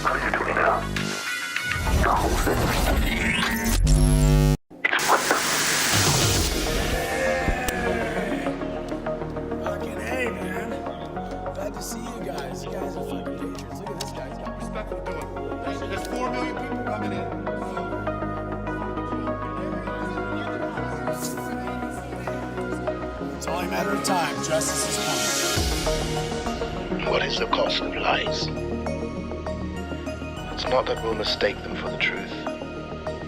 What are you talking about? The whole thing. It's what the... Fucking hey, man. Glad to see you guys. You guys are fucking dangerous. Look at this guy. He's got respect for the door. There's 4 million people coming in. It's only a matter of time. Justice is coming. What is the cost of lies? It's not that we'll mistake them for the truth.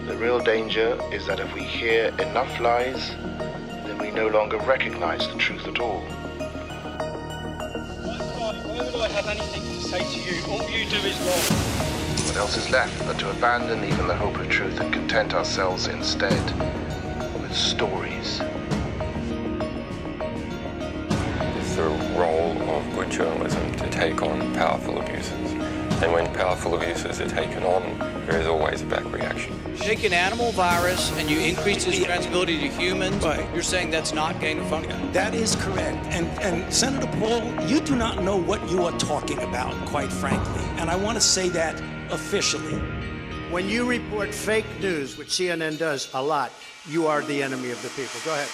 The real danger is that if we hear enough lies, then we no longer recognize the truth at all. Why would I have anything to say to you? All you do is wrong. What else is left but to abandon even the hope of truth and content ourselves instead with stories? It's the role of good journalism to take on powerful abuses. And when powerful abuses are taken on, there is always a back reaction. Take an animal virus and you increase its transmissibility to humans. Right. You're saying that's not gain of function? That is correct. And Senator Paul, you do not know what you are talking about, quite frankly. And I want to say that officially. When you report fake news, which CNN does a lot, you are the enemy of the people. Go ahead.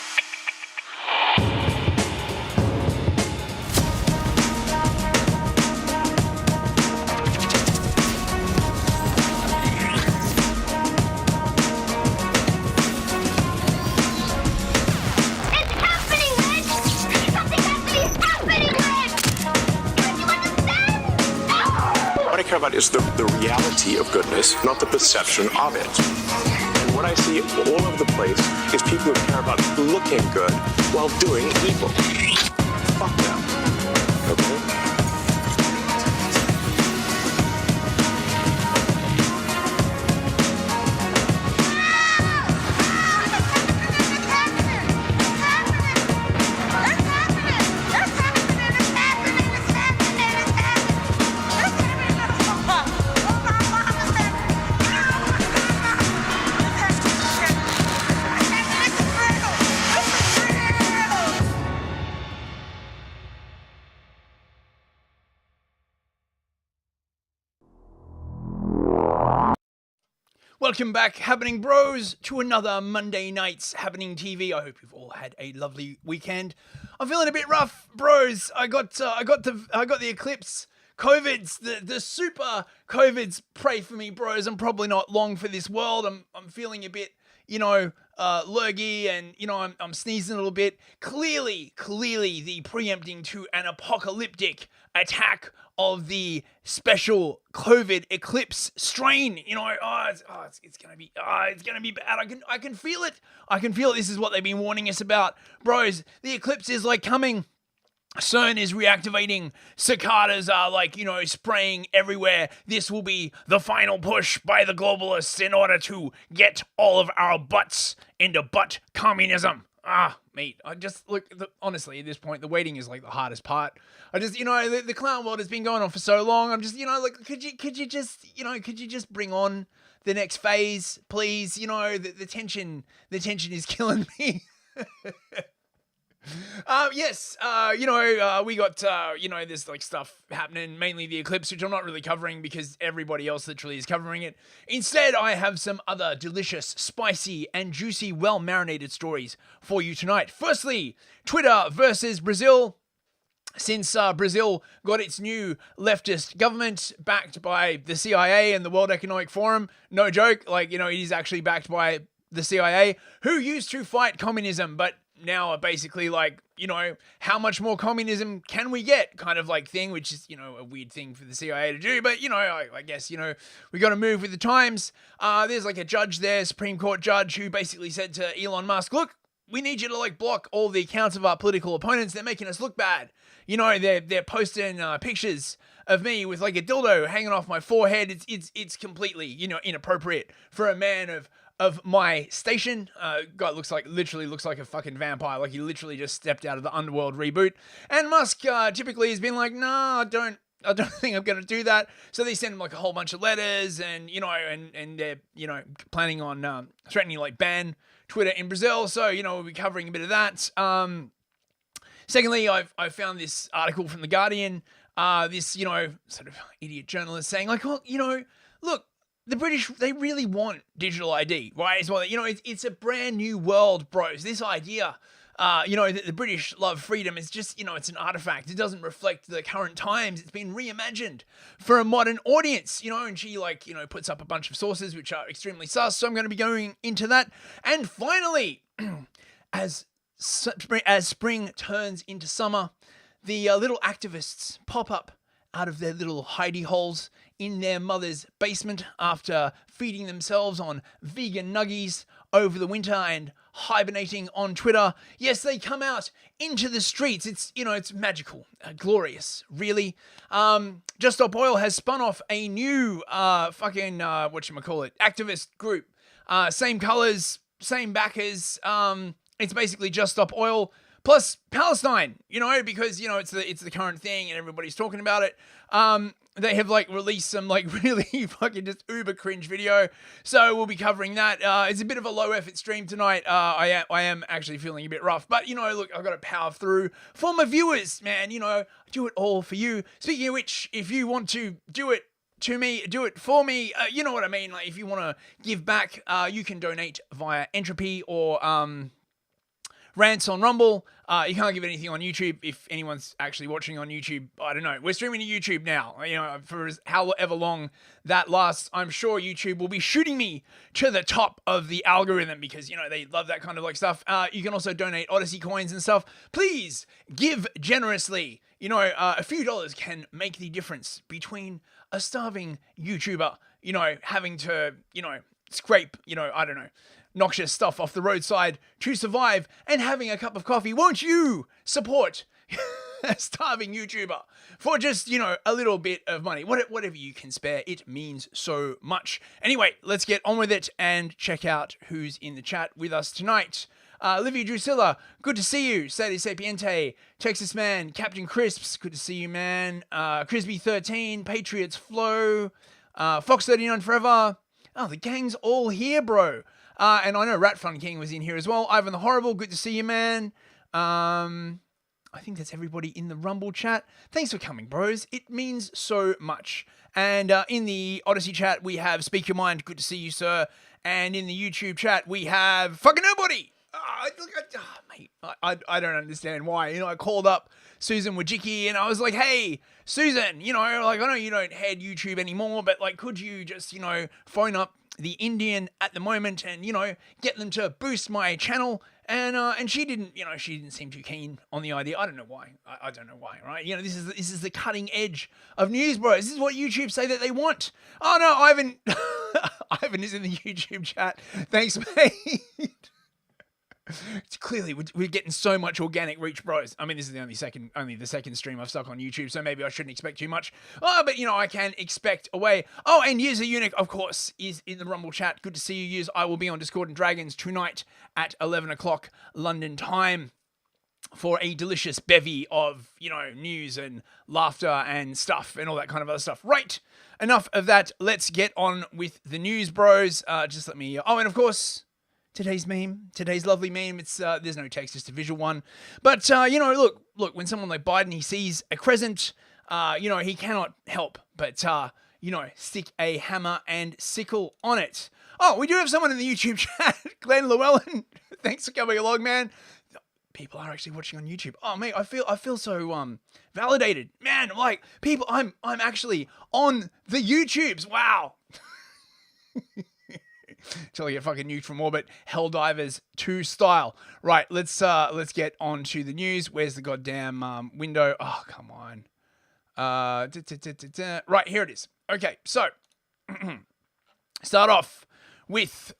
About is the reality of goodness, not the perception of it. And what I see all over the place is people who care about looking good while doing evil. Fuck them. Okay? Welcome back, Habbening Bros, to another Monday night's Habbening TV. I hope you've all had a lovely weekend. I'm feeling a bit rough, bros. I got the eclipse COVIDs, the super COVIDs. Pray for me, bros. I'm probably not long for this world. I'm feeling a bit, lurgy, and I'm sneezing a little bit. Clearly, the preempting to an apocalyptic attack of the special COVID eclipse strain. It's gonna be bad. I can feel it. This is what they've been warning us about, bros. The eclipse is coming. CERN is reactivating. Cicadas are spraying everywhere. This will be the final push by the globalists in order to get all of our butts into butt communism. Mate, I just honestly, at this point, the waiting is the hardest part. I just, the clown world has been going on for so long. I'm just, could you just bring on the next phase, please? The tension is killing me. We got, there's stuff happening, mainly the eclipse, which I'm not really covering because everybody else literally is covering it. Instead, I have some other delicious, spicy, and juicy, well-marinated stories for you tonight. Firstly, Twitter versus Brazil. Since Brazil got its new leftist government backed by the CIA and the World Economic Forum, no joke, it is actually backed by the CIA, who used to fight communism, but now are basically how much more communism can we get kind of thing, which is, a weird thing for the CIA to do. But, I guess, we got to move with the times. There's a judge there, Supreme Court judge, who basically said to Elon Musk, look, we need you to block all the accounts of our political opponents. They're making us look bad. They're posting pictures of me with a dildo hanging off my forehead. It's completely, inappropriate for a man of my station. Guy literally looks like a fucking vampire. He literally just stepped out of the Underworld reboot. And Musk typically has been nah, I don't think I'm going to do that. So they send him a whole bunch of letters, and and they're planning on threatening ban Twitter in Brazil. So we'll be covering a bit of that. Secondly, I found this article from The Guardian this, you know, sort of idiot journalist saying like, well, you know, look, the British, they really want digital ID, right? As well, you know, it's a brand new world, bros. This idea, you know, that the British love freedom is just, you know, it's an artifact. It doesn't reflect the current times. It's been reimagined for a modern audience, you know, and she, like, you know, puts up a bunch of sources which are extremely sus. So I'm going to be going into that. And finally, as spring turns into summer, the little activists pop up out of their little hidey holes in their mother's basement after feeding themselves on vegan nuggies over the winter and hibernating on Twitter. Yes, they come out into the streets. It's, you know, it's magical, glorious, really. Just Stop Oil has spun off a new activist group. Same colors, same backers. It's basically Just Stop Oil plus Palestine, you know, because, you know, it's the current thing and everybody's talking about it. They have, like, released some, like, really fucking just uber cringe video. So we'll be covering that. It's a bit of a low effort stream tonight. I am actually feeling a bit rough. But, you know, look, I've got to power through for my viewers, man. You know, I do it all for you. Speaking of which, if you want to do it to me, do it for me. You know what I mean? Like, if you want to give back, you can donate via Entropy or Rants on Rumble. You can't give anything on YouTube if anyone's actually watching on YouTube. I don't know. We're streaming to YouTube now. You know, for however long that lasts, I'm sure YouTube will be shooting me to the top of the algorithm because, you know, they love that kind of like stuff. You can also donate Odysee coins and stuff. Please give generously. You know, a few dollars can make the difference between a starving YouTuber, you know, having to, you know, scrape, you know, I don't know, noxious stuff off the roadside to survive and having a cup of coffee. Won't you support a starving YouTuber for just, you know, a little bit of money? Whatever you can spare, it means so much. Anyway, let's get on with it and check out who's in the chat with us tonight. Livia Drusilla, good to see you. Sadie Sapiente, Texas Man, Captain Crisps, good to see you, man. Crisby13, Patriots Flow, Fox39 Forever. Oh, the gang's all here, bro. And I know Rat Fun King was in here as well. Ivan the Horrible, good to see you, man. I think that's everybody in the Rumble chat. Thanks for coming, bros. It means so much. And in the Odysee chat, we have Speak Your Mind, good to see you, sir. And in the YouTube chat, we have fucking nobody. Mate, I don't understand why. You know, I called up Susan Wojcicki and I was like, hey, Susan, you know, like, I know you don't head YouTube anymore, but, like, could you just, you know, phone up the Indian at the moment and, you know, get them to boost my channel? And she didn't, you know, she didn't seem too keen on the idea. I don't know why. I don't know why, right? You know, this is the cutting edge of news, bros. This is what YouTube say that they want. Oh no, Ivan, Ivan is in the YouTube chat. Thanks, mate. It's clearly we're getting so much organic reach, bros. I mean, this is only the second stream I've stuck on YouTube, so maybe I shouldn't expect too much. Oh, but you know, I can expect away. Oh, and User Eunuch, of course, is in the Rumble chat. Good to see you, Yuz. I will be on Discord and Dragons tonight at 11 o'clock London time for a delicious bevy of, you know, news and laughter and stuff and all that kind of other stuff. Right, enough of that. Let's get on with the news, bros. Just let me... Oh, and of course... Today's lovely meme, it's there's no text, just a visual one. But, you know, look, when someone like Biden, he sees a crescent, you know, he cannot help but, you know, stick a hammer and sickle on it. Oh, we do have someone in the YouTube chat, Glenn Llewellyn. Thanks for coming along, man. People are actually watching on YouTube. Oh, mate, I feel so validated. Man, like, people, I'm actually on the YouTubes. Wow. Till I get fucking nuked from orbit. Helldivers 2 style. Right, let's get on to the news. Where's the goddamn window? Oh, come on. Right, here it is. Okay, so start off with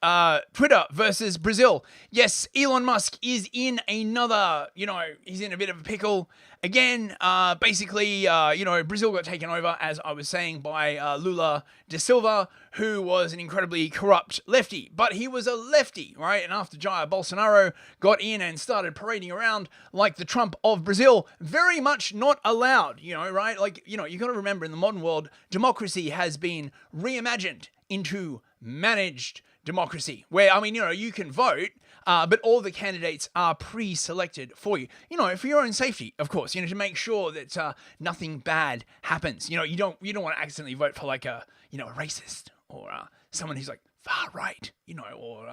Twitter versus Brazil. Yes, Elon Musk is in another, you know, he's in a bit of a pickle. Again, basically, you know, Brazil got taken over, as I was saying, by Lula da Silva, who was an incredibly corrupt lefty. But he was a lefty, right? And after Jair Bolsonaro got in and started parading around like the Trump of Brazil, very much not allowed, you know, right? Like, you know, you got to remember, in the modern world, democracy has been reimagined into managed democracy where, I mean, you can vote, but all the candidates are pre-selected for you, for your own safety, of course, to make sure that nothing bad happens. You don't want to accidentally vote for like a racist or someone who's like far right, or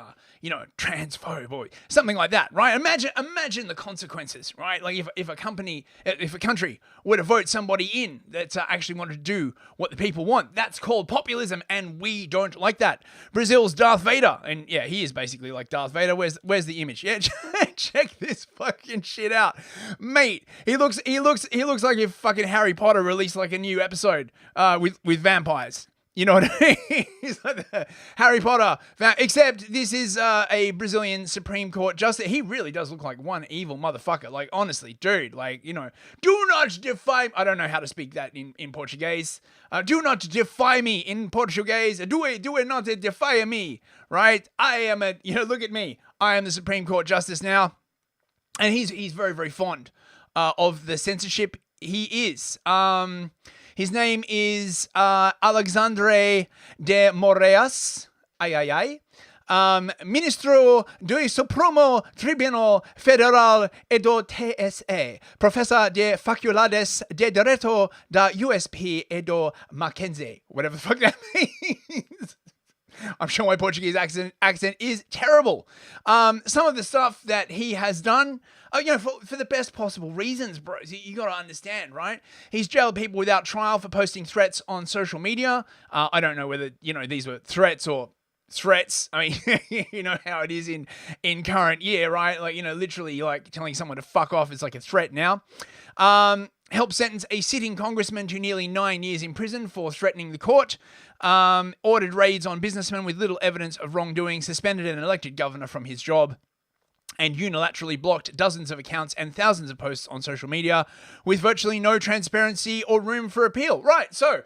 transphobe or something like that, right? Imagine the consequences, right? Like if a country were to vote somebody in that actually wanted to do what the people want, that's called populism, and we don't like that. Brazil's Darth Vader, and yeah, he is basically like Darth Vader. Where's the image? Yeah, check this fucking shit out, mate. He looks like if fucking Harry Potter released like a new episode with vampires. You know what I mean? He's like the Harry Potter. Except this is a Brazilian Supreme Court justice. He really does look like one evil motherfucker. Like, honestly, dude, like, do not defy... I don't know how to speak that in Portuguese. Do not defy me in Portuguese. Do it not defy me, right? I am look at me. I am the Supreme Court justice now. And he's very, very fond of the censorship. He is. His name is Alexandre de Moraes, Ministro do Supremo Tribunal Federal e do TSE, Professor de Faculdades de Direito da USP e do Mackenzie. Whatever the fuck that means. I'm sure my Portuguese accent is terrible. Some of the stuff that he has done, for the best possible reasons, bros. You got to understand, right? He's jailed people without trial for posting threats on social media. I don't know whether, these were threats or threats. I mean, you know how it is in current year, right? Like, literally like telling someone to fuck off is like a threat now. Helped sentence a sitting congressman to nearly 9 years in prison for threatening the court. Ordered raids on businessmen with little evidence of wrongdoing. Suspended an elected governor from his job. And unilaterally blocked dozens of accounts and thousands of posts on social media with virtually no transparency or room for appeal. Right, so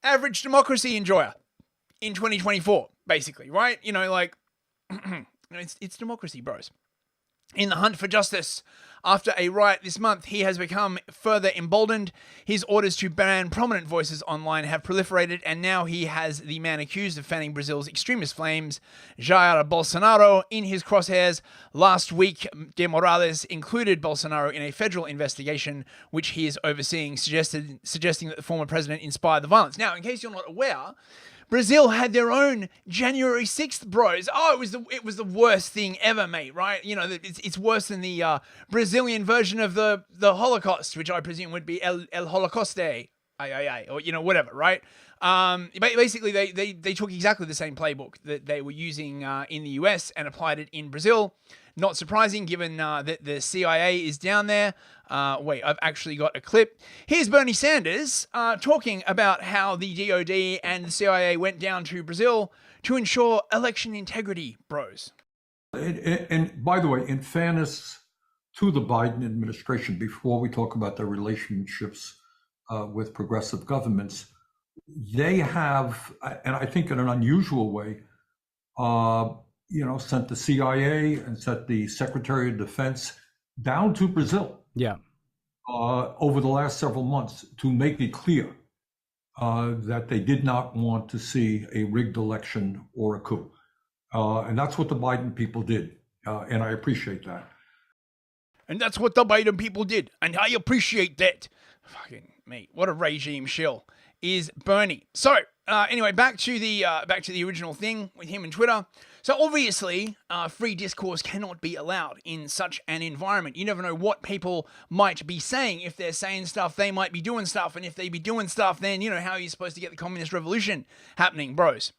average democracy enjoyer in 2024, basically, right? It's democracy, bros. In the hunt for justice, after a riot this month, he has become further emboldened. His orders to ban prominent voices online have proliferated, and now he has the man accused of fanning Brazil's extremist flames, Jair Bolsonaro, in his crosshairs. Last week, De Morales included Bolsonaro in a federal investigation, which he is overseeing, suggesting that the former president inspired the violence. Now, in case you're not aware, Brazil had their own January 6th, bros. Oh, it was the worst thing ever, mate, right? It's worse than the Brazilian version of the Holocaust, which I presume would be El Holocauste, or whatever, right? Basically, they took exactly the same playbook that they were using in the US and applied it in Brazil. Not surprising, given that the CIA is down there. Wait, I've actually got a clip. Here's Bernie Sanders talking about how the DOD and the CIA went down to Brazil to ensure election integrity, bros. And by the way, in fairness to the Biden administration, before we talk about their relationships with progressive governments, they have, and I think in an unusual way, sent the CIA and sent the Secretary of Defense down to Brazil. Yeah. Over the last several months to make it clear that they did not want to see a rigged election or a coup. And that's what the Biden people did. And I appreciate that. And that's what the Biden people did. And I appreciate that. Fucking mate, what a regime shill is Bernie. So, anyway, back to the original thing with him and Twitter. So obviously, free discourse cannot be allowed in such an environment. You never know what people might be saying. If they're saying stuff, they might be doing stuff. And if they be doing stuff, then how are you supposed to get the communist revolution happening, bros?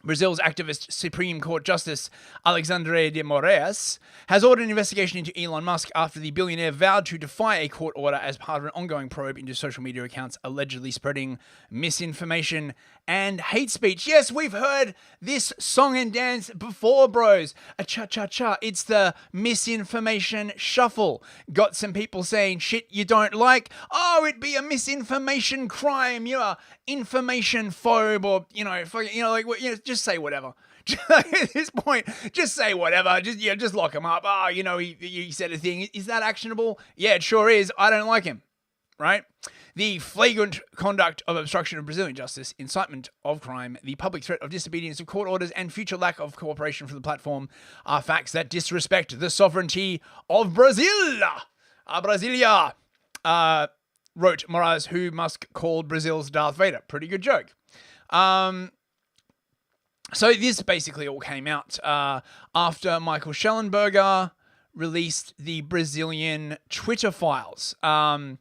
Brazil's activist Supreme Court Justice Alexandre de Moraes has ordered an investigation into Elon Musk after the billionaire vowed to defy a court order as part of an ongoing probe into social media accounts allegedly spreading misinformation and hate speech. Yes, we've heard this song and dance before, bros. A cha-cha-cha. It's the misinformation shuffle. Got some people saying shit you don't like. Oh, it'd be a misinformation crime. You're a information phobe, or, just say whatever. At this point, just say whatever. Just lock him up. Oh, he said a thing. Is that actionable? Yeah, it sure is. I don't like him. Right? the flagrant conduct of obstruction of Brazilian justice, incitement of crime, the public threat of disobedience of court orders, and future lack of cooperation from the platform are facts that disrespect the sovereignty of Brazil. Brasilia, wrote Moraes, who Musk called Brazil's Darth Vader. Pretty good joke. So this basically all came out after Michael Schellenberger released the Brazilian Twitter files. Wait.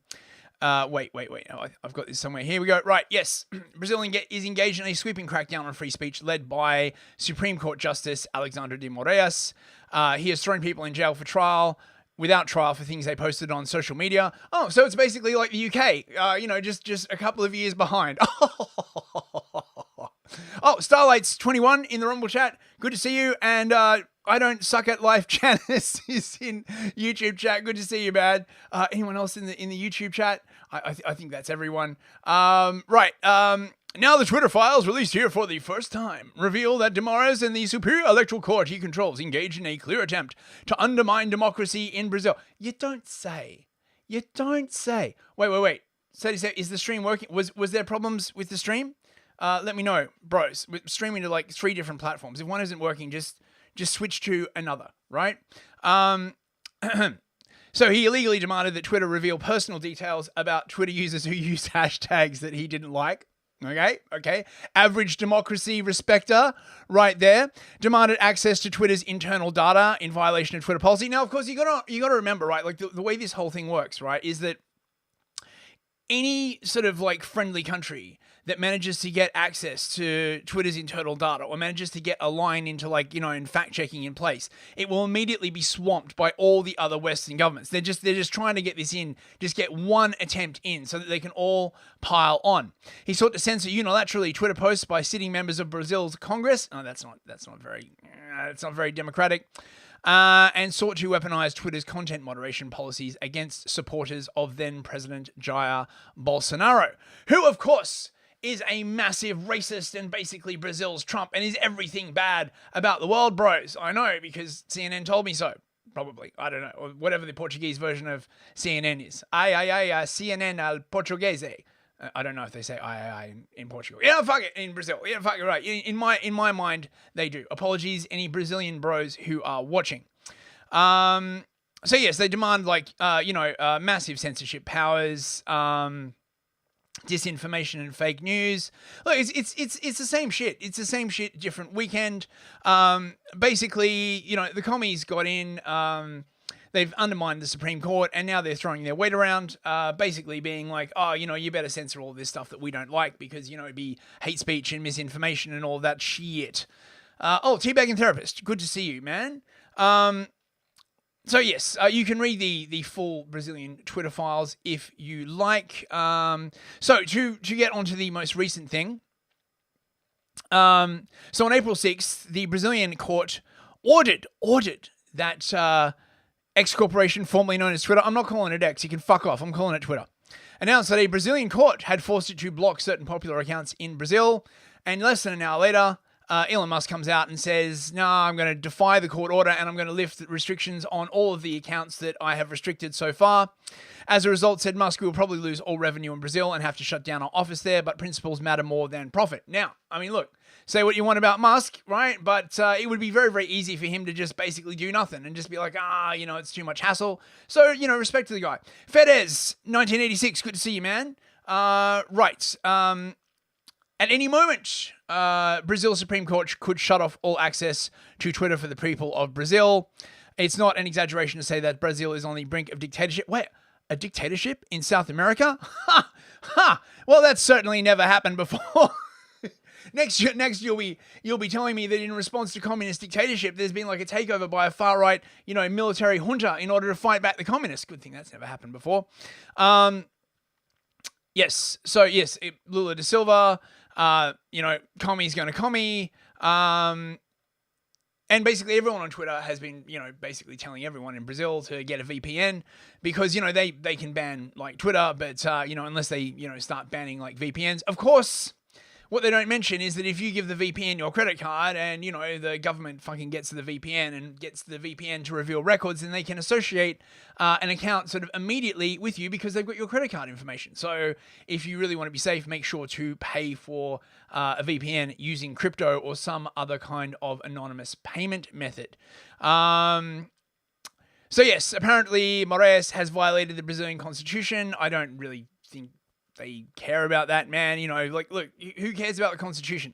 I've got this somewhere. Here we go. Right, yes. Brazil is engaged in a sweeping crackdown on free speech led by Supreme Court Justice Alexandre de Moraes. He has thrown people in jail without trial for things they posted on social media. Oh, so it's basically like the UK, just a couple of years behind. Oh, Starlight's21 in the Rumble chat. Good to see you. And I don't suck at life. Janice is in YouTube chat. Good to see you, man. Anyone else in the YouTube chat? I think that's everyone. Right. Now the Twitter files released here for the first time reveal that Damares and the superior electoral court he controls engaged in a clear attempt to undermine democracy in Brazil. You don't say. Wait. So is the stream working? Was there problems with the stream? Let me know, bros. We're streaming to like 3 different platforms. If one isn't working, just switch to another, right? So he illegally demanded that Twitter reveal personal details about Twitter users who used hashtags that he didn't like. Okay. Average democracy respecter right there. Demanded access to Twitter's internal data in violation of Twitter policy. Now, of course, you gotta remember, right? Like the way this whole thing works, right, is that any sort of like friendly country that manages to get access to Twitter's internal data or manages to get a line into like, in fact checking in place, it will immediately be swamped by all the other Western governments. They're just trying to get this in, just get one attempt in so that they can all pile on. He sought to censor unilaterally Twitter posts by sitting members of Brazil's Congress. Oh, that's not very democratic. And sought to weaponize Twitter's content moderation policies against supporters of then President Jair Bolsonaro, who, of course, is a massive racist and basically Brazil's Trump and is everything bad about the world, bros. I know, because CNN told me so. Probably. I don't know. Or whatever the Portuguese version of CNN is. CNN al portuguese. I don't know if they say I in Portugal. Yeah, fuck it, in Brazil. Yeah, fuck it, right. In my mind, they do. Apologies, any Brazilian bros who are watching. So yes, they demand massive censorship powers, disinformation and fake news. Look, it's the same shit. It's the same shit, different weekend. Basically, the commies got in. They've undermined the Supreme Court, and now they're throwing their weight around, basically being like, oh, you better censor all this stuff that we don't like because, it'd be hate speech and misinformation and all that shit. Teabagging Therapist, good to see you, man. So yes, you can read the full Brazilian Twitter files if you like. So to get onto the most recent thing. So on April 6th, the Brazilian court ordered that X Corporation, formerly known as Twitter, I'm not calling it X, you can fuck off, I'm calling it Twitter, announced that a Brazilian court had forced it to block certain popular accounts in Brazil, and less than an hour later, Elon Musk comes out and says, no, I'm going to defy the court order and I'm going to lift restrictions on all of the accounts that I have restricted so far. As a result, said Musk, we will probably lose all revenue in Brazil and have to shut down our office there, but principles matter more than profit. Now, I mean, look, say what you want about Musk, right? But it would be very, very easy for him to just basically do nothing and just be like, it's too much hassle. So, respect to the guy. Fedez, 1986, good to see you, man. Right. At any moment, Brazil's Supreme Court could shut off all access to Twitter for the people of Brazil. It's not an exaggeration to say that Brazil is on the brink of dictatorship. Wait, a dictatorship in South America? Well, that's certainly never happened before. Next you'll be telling me that in response to communist dictatorship, there's been like a takeover by a far right, military junta in order to fight back the communists. Good thing that's never happened before. Yes. So yes, Lula da Silva. Commie's going to commie. And basically everyone on Twitter has been, basically telling everyone in Brazil to get a VPN because, they can ban like Twitter, but, unless they, start banning like VPNs. Of course, what they don't mention is that if you give the VPN your credit card and, you know, the government fucking gets to the VPN and gets the VPN to reveal records, then they can associate an account sort of immediately with you because they've got your credit card information. So if you really want to be safe, make sure to pay for a VPN using crypto or some other kind of anonymous payment method. So yes, apparently Moraes has violated the Brazilian constitution. I don't really think they care about that, man. You know, like, look, who cares about the constitution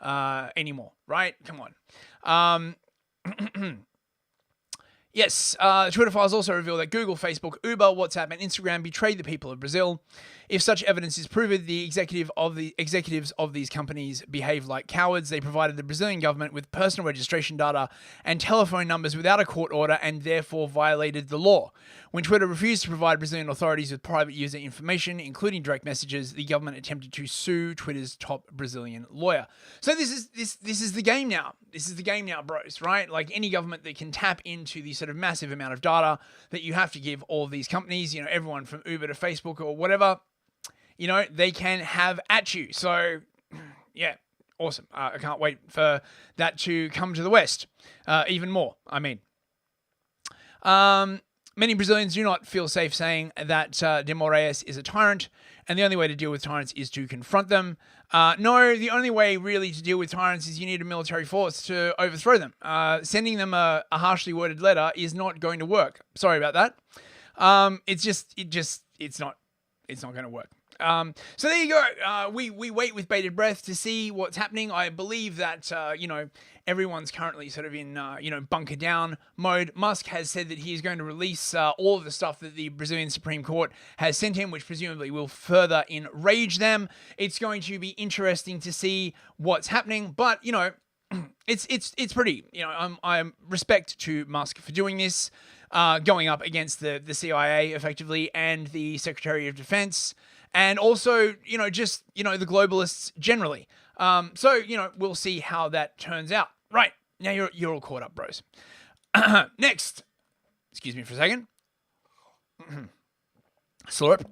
anymore, right? Come on. Yes, Twitter files also reveal that Google, Facebook, Uber, WhatsApp, and Instagram betrayed the people of Brazil. If such evidence is proven, the executives of these companies behave like cowards. They provided the Brazilian government with personal registration data and telephone numbers without a court order and therefore violated the law. When Twitter refused to provide Brazilian authorities with private user information, including direct messages, the government attempted to sue Twitter's top Brazilian lawyer. So this is the game now. This is the game now, bros, right? Like any government that can tap into the sort of massive amount of data that you have to give all of these companies, you know, everyone from Uber to Facebook or whatever, you know, they can have at you. So, yeah, awesome. I can't wait for that to come to the West even more, I mean. Many Brazilians do not feel safe saying that de Moraes is a tyrant, and the only way to deal with tyrants is to confront them. No, the only way really to deal with tyrants is you need a military force to overthrow them. Sending them a harshly worded letter is not going to work. Sorry about that. It's not going to work. So there you go. We wait with bated breath to see what's happening. I believe that, you know, everyone's currently sort of in, you know, bunker down mode. Musk has said that he is going to release all of the stuff that the Brazilian Supreme Court has sent him, which presumably will further enrage them. It's going to be interesting to see what's happening, but, you know, it's pretty, you know, I'm respect to Musk for doing this, going up against the CIA effectively and the Secretary of Defense. And also, you know, just, you know, the globalists generally. So, you know, we'll see how that turns out. Right. Now you're all caught up, bros. Next. Excuse me for a second. Slurp.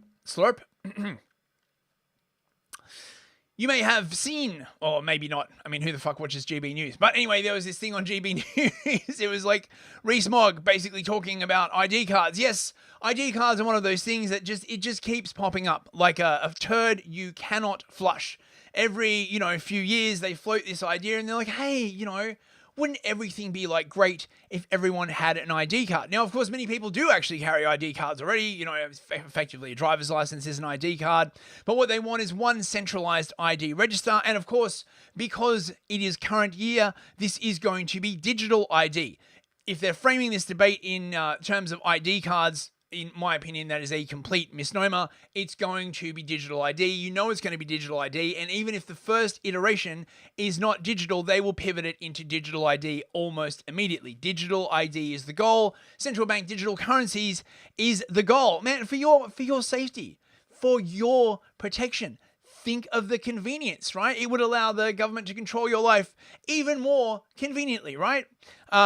You may have seen, or maybe not. I mean, who the fuck watches GB News? But anyway, there was this thing on GB News. It was like Rees-Mogg basically talking about ID cards. Yes, ID cards are one of those things that just keeps popping up like a turd you cannot flush. Every, you know, few years they float this idea and they're like, hey, you know, wouldn't everything be like great if everyone had an ID card? Now, of course, many people do actually carry ID cards already. You know, effectively a driver's license is an ID card. But what they want is one centralized ID register. And of course, because it is current year, this is going to be digital ID. If they're framing this debate in terms of ID cards, in my opinion, that is a complete misnomer. It's going to be digital ID. You know it's going to be digital ID. And even if the first iteration is not digital, they will pivot it into digital ID almost immediately. Digital ID is the goal. Central bank digital currencies is the goal. Man, for your safety, for your protection, think of the convenience, right? It would allow the government to control your life even more conveniently, right?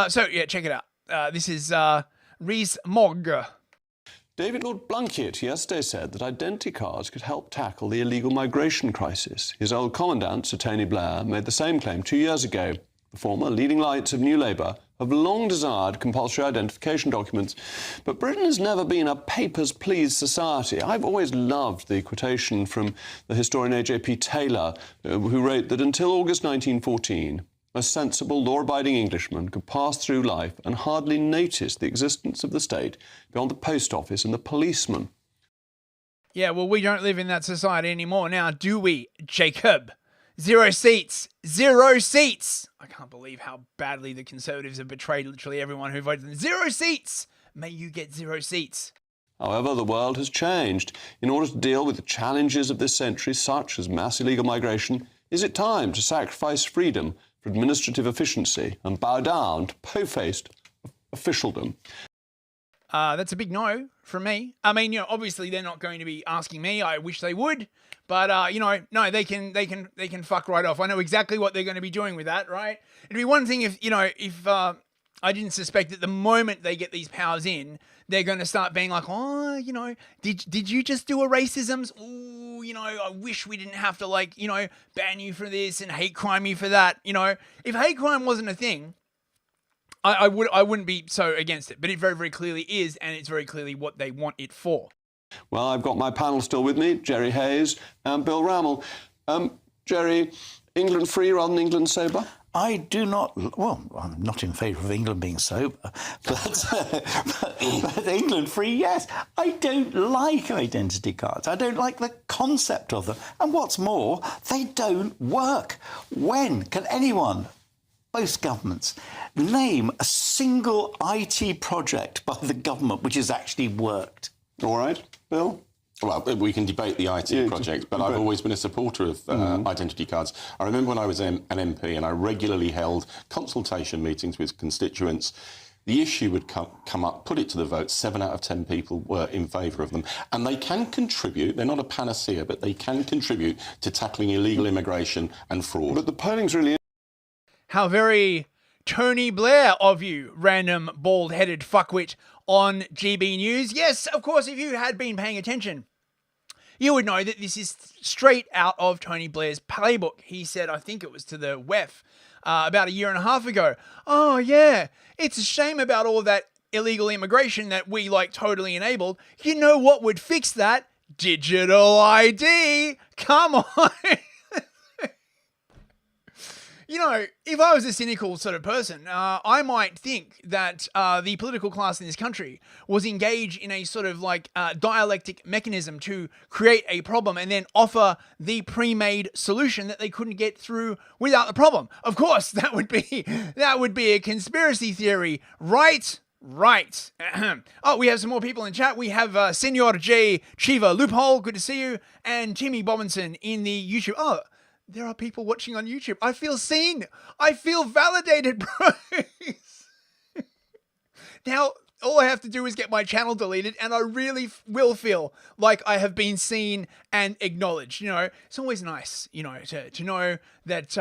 So, yeah, check it out. This is Rees-Mogg. David Lord Blunkett yesterday said that identity cards could help tackle the illegal migration crisis. His old commandant, Sir Tony Blair, made the same claim 2 years ago. The former leading lights of New Labour have long desired compulsory identification documents, but Britain has never been a papers-please society. I've always loved the quotation from the historian A.J.P. Taylor, who wrote that until August 1914, a sensible, law-abiding Englishman could pass through life and hardly notice the existence of the state beyond the post office and the policeman. Yeah, well, we don't live in that society anymore now, do we, Jacob? 0 seats. 0 seats. I can't believe how badly the Conservatives have betrayed literally everyone who voted them. 0 seats. May you get 0 seats. However, the world has changed. In order to deal with the challenges of this century, such as mass illegal migration, is it time to sacrifice freedom for administrative efficiency and bow down to po-faced officialdom? That's a big no from me. I mean, you know, obviously they're not going to be asking me. I wish they would, but you know, no, they can fuck right off. I know exactly what they're going to be doing with that, right? It'd be one thing if, you know, if I didn't suspect that the moment they get these powers in, they're going to start being like, oh, you know, did you just do a racisms? Ooh, you know, I wish we didn't have to, like, you know, ban you for this and hate crime you for that. You know, if hate crime wasn't a thing, I wouldn't be so against it. But it very, very clearly is, and it's very clearly what they want it for. Well, I've got my panel still with me, Jerry Hayes and Bill Rammell. Jerry, England free rather than England sober? I do not, well, I'm not in favour of England being sober, but England free, yes. I don't like identity cards. I don't like the concept of them. And what's more, they don't work. When can anyone, both governments, name a single IT project by the government which has actually worked? All right, Bill? Well, we can debate the IT project, but I've always been a supporter of identity cards. I remember when I was an MP and I regularly held consultation meetings with constituents, the issue would come up, put it to the vote, 7 out of 10 people were in favour of them. And they can contribute, they're not a panacea, but they can contribute to tackling illegal immigration and fraud. But the polling's really... How very Tony Blair of you, random bald-headed fuckwit on GB News. Yes, of course, if you had been paying attention, you would know that this is straight out of Tony Blair's playbook. He said, I think it was to the WEF about a year and a half ago, oh yeah, it's a shame about all that illegal immigration that we like totally enabled. You know what would fix that? Digital ID. Come on. You know, if I was a cynical sort of person, I might think that the political class in this country was engaged in a sort of like dialectic mechanism to create a problem and then offer the pre-made solution that they couldn't get through without the problem. Of course, that would be a conspiracy theory, right? Right. Oh, we have some more people in chat. We have Senor J. Chiva Loophole, good to see you, and Timmy Bobinson in the YouTube. Oh, there are people watching on YouTube. I feel seen. I feel validated, bro. Now, all I have to do is get my channel deleted, and I really will feel like I have been seen and acknowledged. You know, it's always nice, you know, to know that,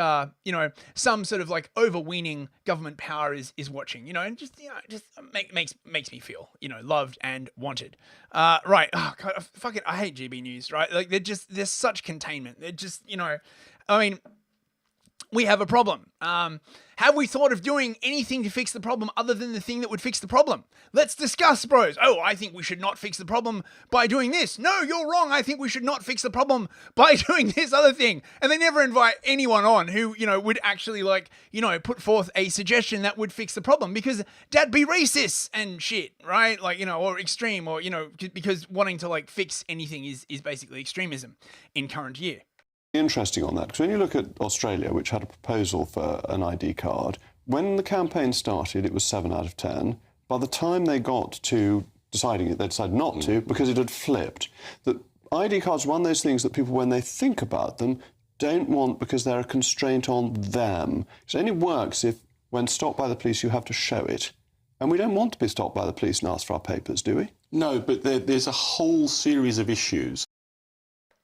you know, some sort of like overweening government power is watching, you know, and just, you know, just makes me feel, you know, loved and wanted. Right. Oh, God, fuck it. I hate GB News, right? Like, there's such containment. They're just, you know, I mean, we have a problem. Have we thought of doing anything to fix the problem other than the thing that would fix the problem? Let's discuss, bros. Oh, I think we should not fix the problem by doing this. No, you're wrong. I think we should not fix the problem by doing this other thing. And they never invite anyone on who, you know, would actually like, you know, put forth a suggestion that would fix the problem because that'd be racist and shit, right? Like, you know, or extreme or, you know, because wanting to like fix anything is basically extremism in current year. Interesting on that, because when you look at Australia, which had a proposal for an ID card, when the campaign started, it was 7 out of 10. By the time they got to deciding it, they decided not to, because it had flipped. The ID cards are one of those things that people, when they think about them, don't want because they're a constraint on them. It only works if, when stopped by the police, you have to show it. And we don't want to be stopped by the police and asked for our papers, do we? No, but there's a whole series of issues.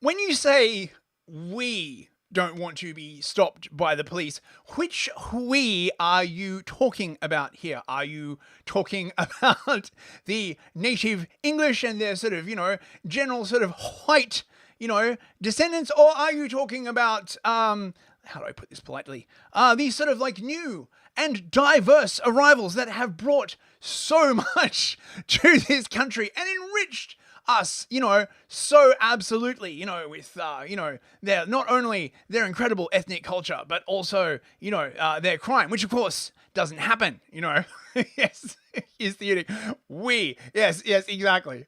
When you say we don't want to be stopped by the police, which we are you talking about here? Are you talking about the native English and their sort of, you know, general sort of white, you know, descendants? Or are you talking about, how do I put this politely? These sort of like new and diverse arrivals that have brought so much to this country and enriched us, you know, so absolutely, you know, with, you know, their, not only their incredible ethnic culture, but also, you know, their crime, which of course doesn't happen, you know. Yes, is the yes, exactly.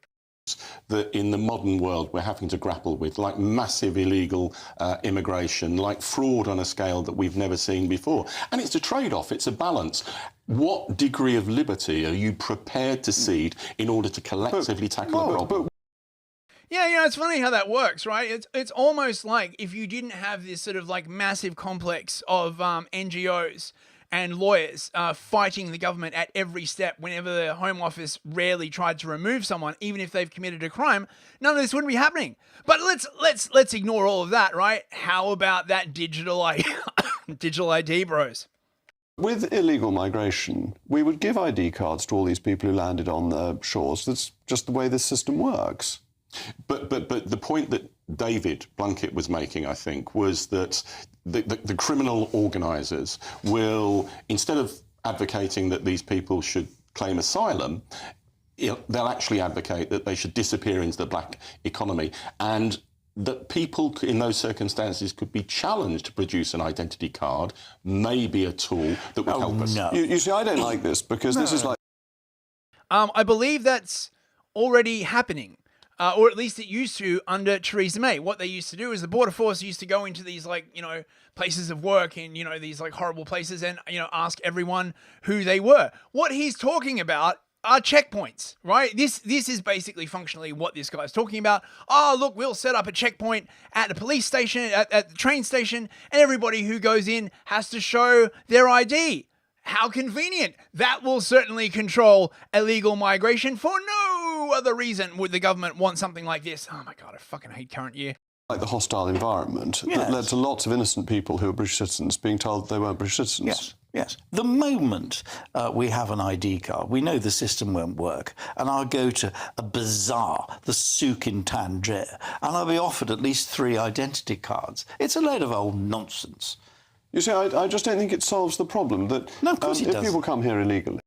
That in the modern world we're having to grapple with, like massive illegal immigration, like fraud on a scale that we've never seen before. And it's a trade-off, it's a balance. What degree of liberty are you prepared to cede in order to collectively tackle the problem? Yeah, you know, it's funny how that works, right? It's almost like if you didn't have this sort of like massive complex of NGOs and lawyers fighting the government at every step whenever the Home Office rarely tried to remove someone, even if they've committed a crime, none of this wouldn't be happening. But let's ignore all of that, right? How about that digital ID, bros? With illegal migration, we would give ID cards to all these people who landed on the shores. That's just the way this system works. But the point that David Blunkett was making, I think, was that the criminal organisers will, instead of advocating that these people should claim asylum, they'll actually advocate that they should disappear into the black economy, and that people in those circumstances could be challenged to produce an identity card may be a tool that would help us. No. You see, I don't like this because this is like... I believe that's already happening. Or at least it used to under Theresa May. What they used to do is the border force used to go into these, like, places of work in, these, like, horrible places and, ask everyone who they were. What he's talking about are checkpoints, right? This is basically functionally what this guy's talking about. Oh, look, we'll set up a checkpoint at the police station, at the train station, and everybody who goes in has to show their ID. How convenient. That will certainly control illegal migration. For no other reason would the government want something like this. Oh my God, I fucking hate current year. Like the hostile environment that led to lots of innocent people who are British citizens being told they weren't British citizens. Yes. The moment we have an ID card, we know the system won't work, and I'll go to a bazaar, the souk in Tangier, and I'll be offered at least 3 identity cards. It's a load of old nonsense. You see, I just don't think it solves the problem that of course it if doesn't. people come here illegally.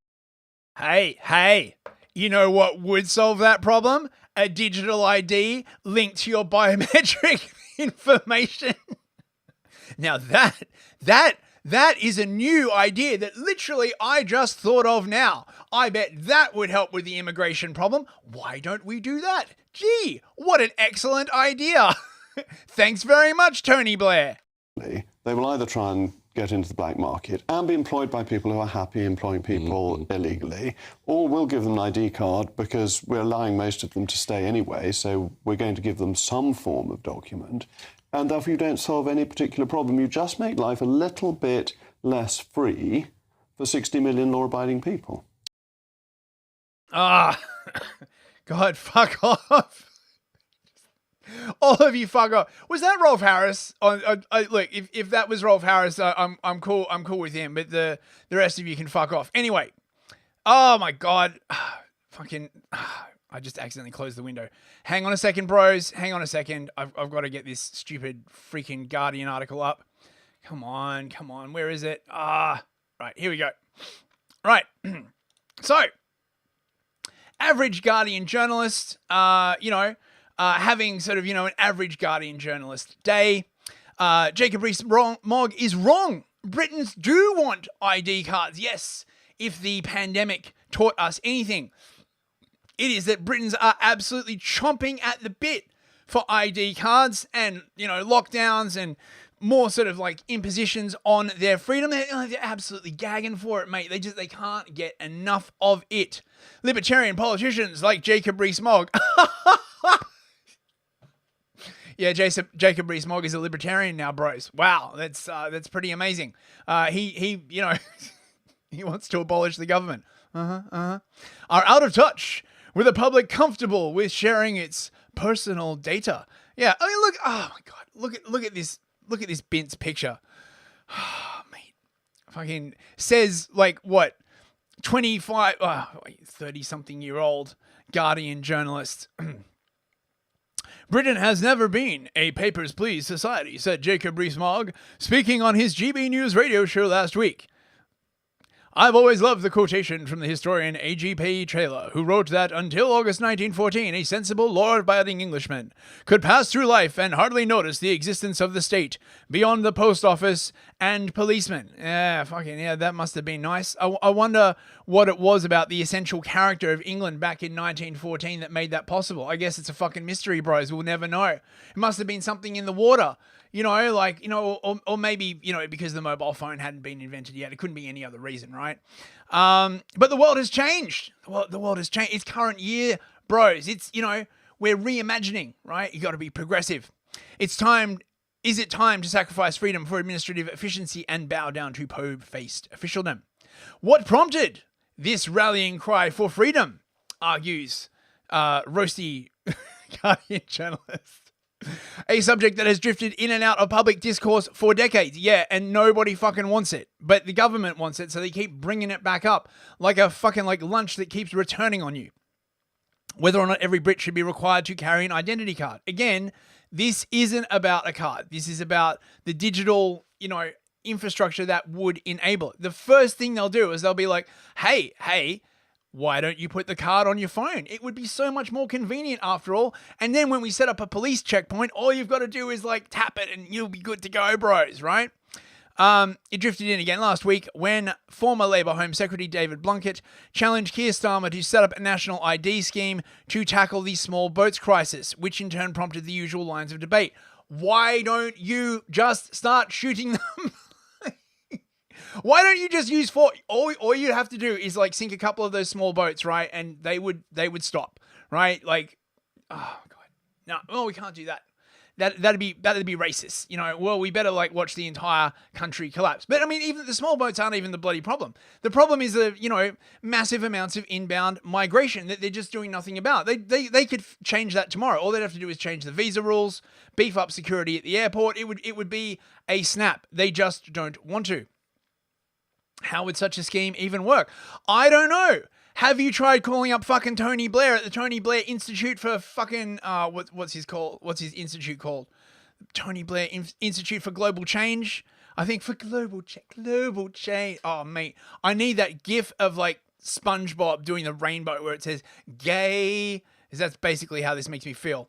Hey, you know what would solve that problem? A digital ID linked to your biometric information. Now that is a new idea that literally I just thought of now. I bet that would help with the immigration problem. Why don't we do that? Gee, what an excellent idea. Thanks very much, Tony Blair. They will either try and get into the black market and be employed by people who are happy employing people illegally, or we'll give them an ID card because we're allowing most of them to stay anyway, so we're going to give them some form of document. And therefore you don't solve any particular problem. You just make life a little bit less free for 60 million law-abiding people. God, fuck off. All of you fuck off. Was that Rolf Harris? Look, if that was Rolf Harris, I'm cool. I'm cool with him. But the rest of you can fuck off. Anyway, oh my God, I just accidentally closed the window. Hang on a second, bros. Hang on a second. I've got to get this stupid freaking Guardian article up. Come on. Where is it? Right, here we go. Right. So, average Guardian journalist, having sort of, an average Guardian journalist day. Jacob Rees-Mogg is wrong. Britons do want ID cards. Yes, if the pandemic taught us anything, it is that Britons are absolutely chomping at the bit for ID cards and, lockdowns and more sort of like impositions on their freedom. They're absolutely gagging for it, mate. They can't get enough of it. Libertarian politicians like Jacob Rees-Mogg. Yeah, Jacob Rees-Mogg is a libertarian now, bros. Wow, that's pretty amazing. He he wants to abolish the government. Are out of touch with the public comfortable with sharing its personal data. Yeah, I mean, look. Oh my God, look at this Bint's picture. Oh, mate, fucking says like what? 25, 30-something-year-old Guardian journalist. Britain has never been a Papers, Please society, said Jacob Rees-Mogg, speaking on his GB News radio show last week. I've always loved the quotation from the historian A.G.P. Taylor, who wrote that until August 1914, a sensible, law-abiding Englishman could pass through life and hardly notice the existence of the state beyond the post office and policemen. Yeah, that must have been nice. I wonder what it was about the essential character of England back in 1914 that made that possible. I guess it's a fucking mystery, bros. We'll never know. It must have been something in the water. Or maybe, because the mobile phone hadn't been invented yet. It couldn't be any other reason, right? But the world has changed. The world has changed. It's current year, bros. It's, we're reimagining, right? You got to be progressive. It's time. Is it time to sacrifice freedom for administrative efficiency and bow down to po-faced officialdom? What prompted this rallying cry for freedom? Argues roasty Guardian journalist. A subject that has drifted in and out of public discourse for decades. Yeah, and nobody fucking wants it. But the government wants it, so they keep bringing it back up like a fucking lunch that keeps returning on you. Whether or not every Brit should be required to carry an identity card. Again, this isn't about a card. This is about the digital, infrastructure that would enable it. The first thing they'll do is they'll be like, hey, why don't you put the card on your phone? It would be so much more convenient after all. And then when we set up a police checkpoint, all you've got to do is tap it and you'll be good to go, bros, right? It drifted in again last week when former Labour Home Secretary David Blunkett challenged Keir Starmer to set up a national ID scheme to tackle the small boats crisis, which in turn prompted the usual lines of debate. Why don't you just start shooting them? Why don't you just use force? All you have to do is sink a couple of those small boats, right? And they would stop, right? Oh god, no, we can't do that. That'd be racist, Well, we better watch the entire country collapse. But I mean, even the small boats aren't even the bloody problem. The problem is the massive amounts of inbound migration that they're just doing nothing about. They could change that tomorrow. All they'd have to do is change the visa rules, beef up security at the airport. It would be a snap. They just don't want to. How would such a scheme even work? I don't know. Have you tried calling up fucking Tony Blair at the Tony Blair Institute for fucking what's his institute called? Tony Blair Institute for Global Change. I think for global change. Oh mate, I need that gif of SpongeBob doing the rainbow where it says gay. Because that's basically how this makes me feel.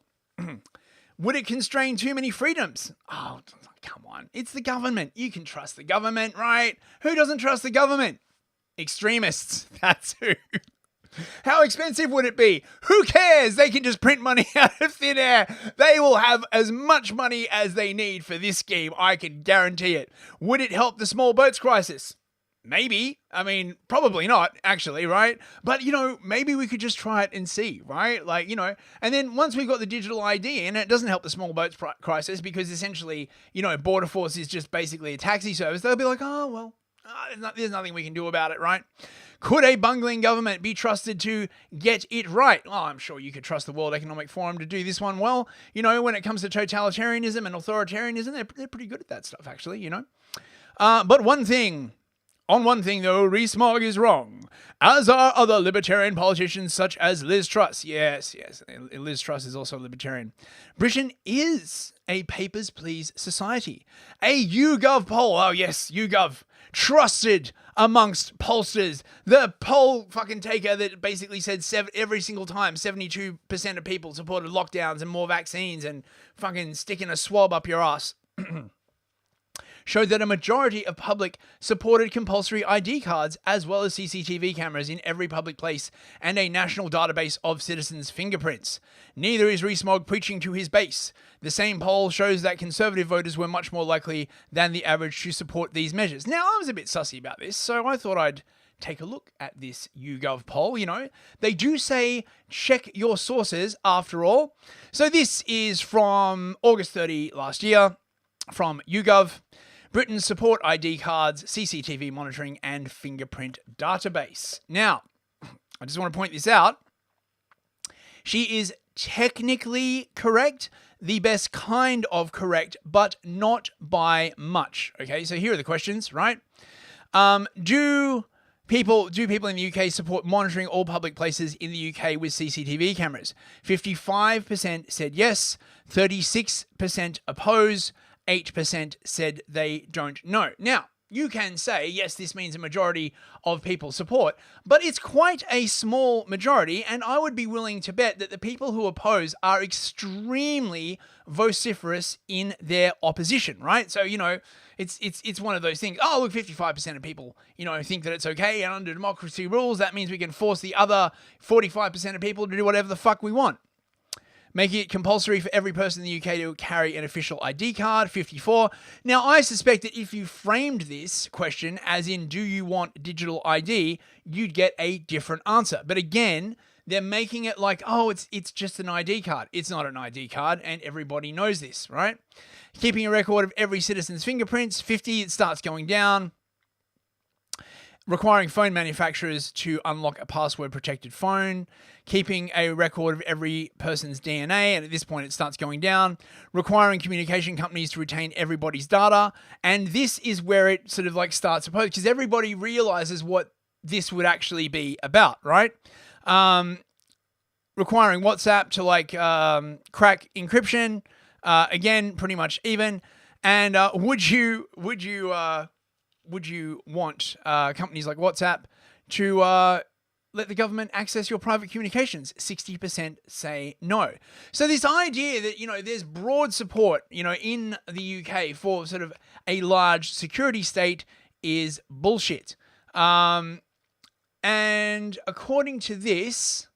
Would it constrain too many freedoms? Oh, come on. It's the government. You can trust the government, right? Who doesn't trust the government? Extremists. That's who. How expensive would it be? Who cares? They can just print money out of thin air. They will have as much money as they need for this scheme. I can guarantee it. Would it help the small boats crisis? Maybe. I mean, probably not, actually, right? But, maybe we could just try it and see, right? And then once we've got the digital ID in, it doesn't help the small boats crisis because essentially, Border Force is just basically a taxi service. They'll be like, oh, well, there's nothing we can do about it, right? Could a bungling government be trusted to get it right? Well, I'm sure you could trust the World Economic Forum to do this one well. When it comes to totalitarianism and authoritarianism, they're pretty good at that stuff, actually, But one thing though, Rees-Mogg is wrong, as are other libertarian politicians such as Liz Truss. Yes, Liz Truss is also a libertarian. Britain is a papers, please society. A YouGov poll, oh yes, YouGov, trusted amongst pollsters. The poll fucking taker that basically said every single time 72% of people supported lockdowns and more vaccines and fucking sticking a swab up your ass. Showed that a majority of public supported compulsory ID cards as well as CCTV cameras in every public place and a national database of citizens' fingerprints. Neither is Rees-Mogg preaching to his base. The same poll shows that Conservative voters were much more likely than the average to support these measures. Now, I was a bit sussy about this, so I thought I'd take a look at this YouGov poll. They do say check your sources after all. So this is from August 30 last year from YouGov. Britain's support ID cards, CCTV monitoring, and fingerprint database. Now, I just want to point this out. She is technically correct, the best kind of correct, but not by much. Okay, so here are the questions, right? Do people in the UK support monitoring all public places in the UK with CCTV cameras? 55% said yes, 36% oppose, 8% said they don't know. Now, you can say, yes, this means a majority of people support, but it's quite a small majority, and I would be willing to bet that the people who oppose are extremely vociferous in their opposition, right? So, it's one of those things. Oh, look, 55% of people, think that it's okay, and under democracy rules, that means we can force the other 45% of people to do whatever the fuck we want. Making it compulsory for every person in the UK to carry an official ID card, 54. Now, I suspect that if you framed this question as in, do you want digital ID, you'd get a different answer. But again, they're making it like, oh, it's just an ID card. It's not an ID card, and everybody knows this, right? Keeping a record of every citizen's fingerprints, 50, it starts going down. requiring phone manufacturers to unlock a password-protected phone, keeping a record of every person's DNA, and at this point it starts going down, requiring communication companies to retain everybody's data, and this is where it sort of like starts to pose, because everybody realizes what this would actually be about, right? Requiring WhatsApp to like crack encryption, again, pretty much even, and would you want companies like WhatsApp to let the government access your private communications? 60% say no. So this idea that, there's broad support, in the UK for sort of a large security state is bullshit. And according to this,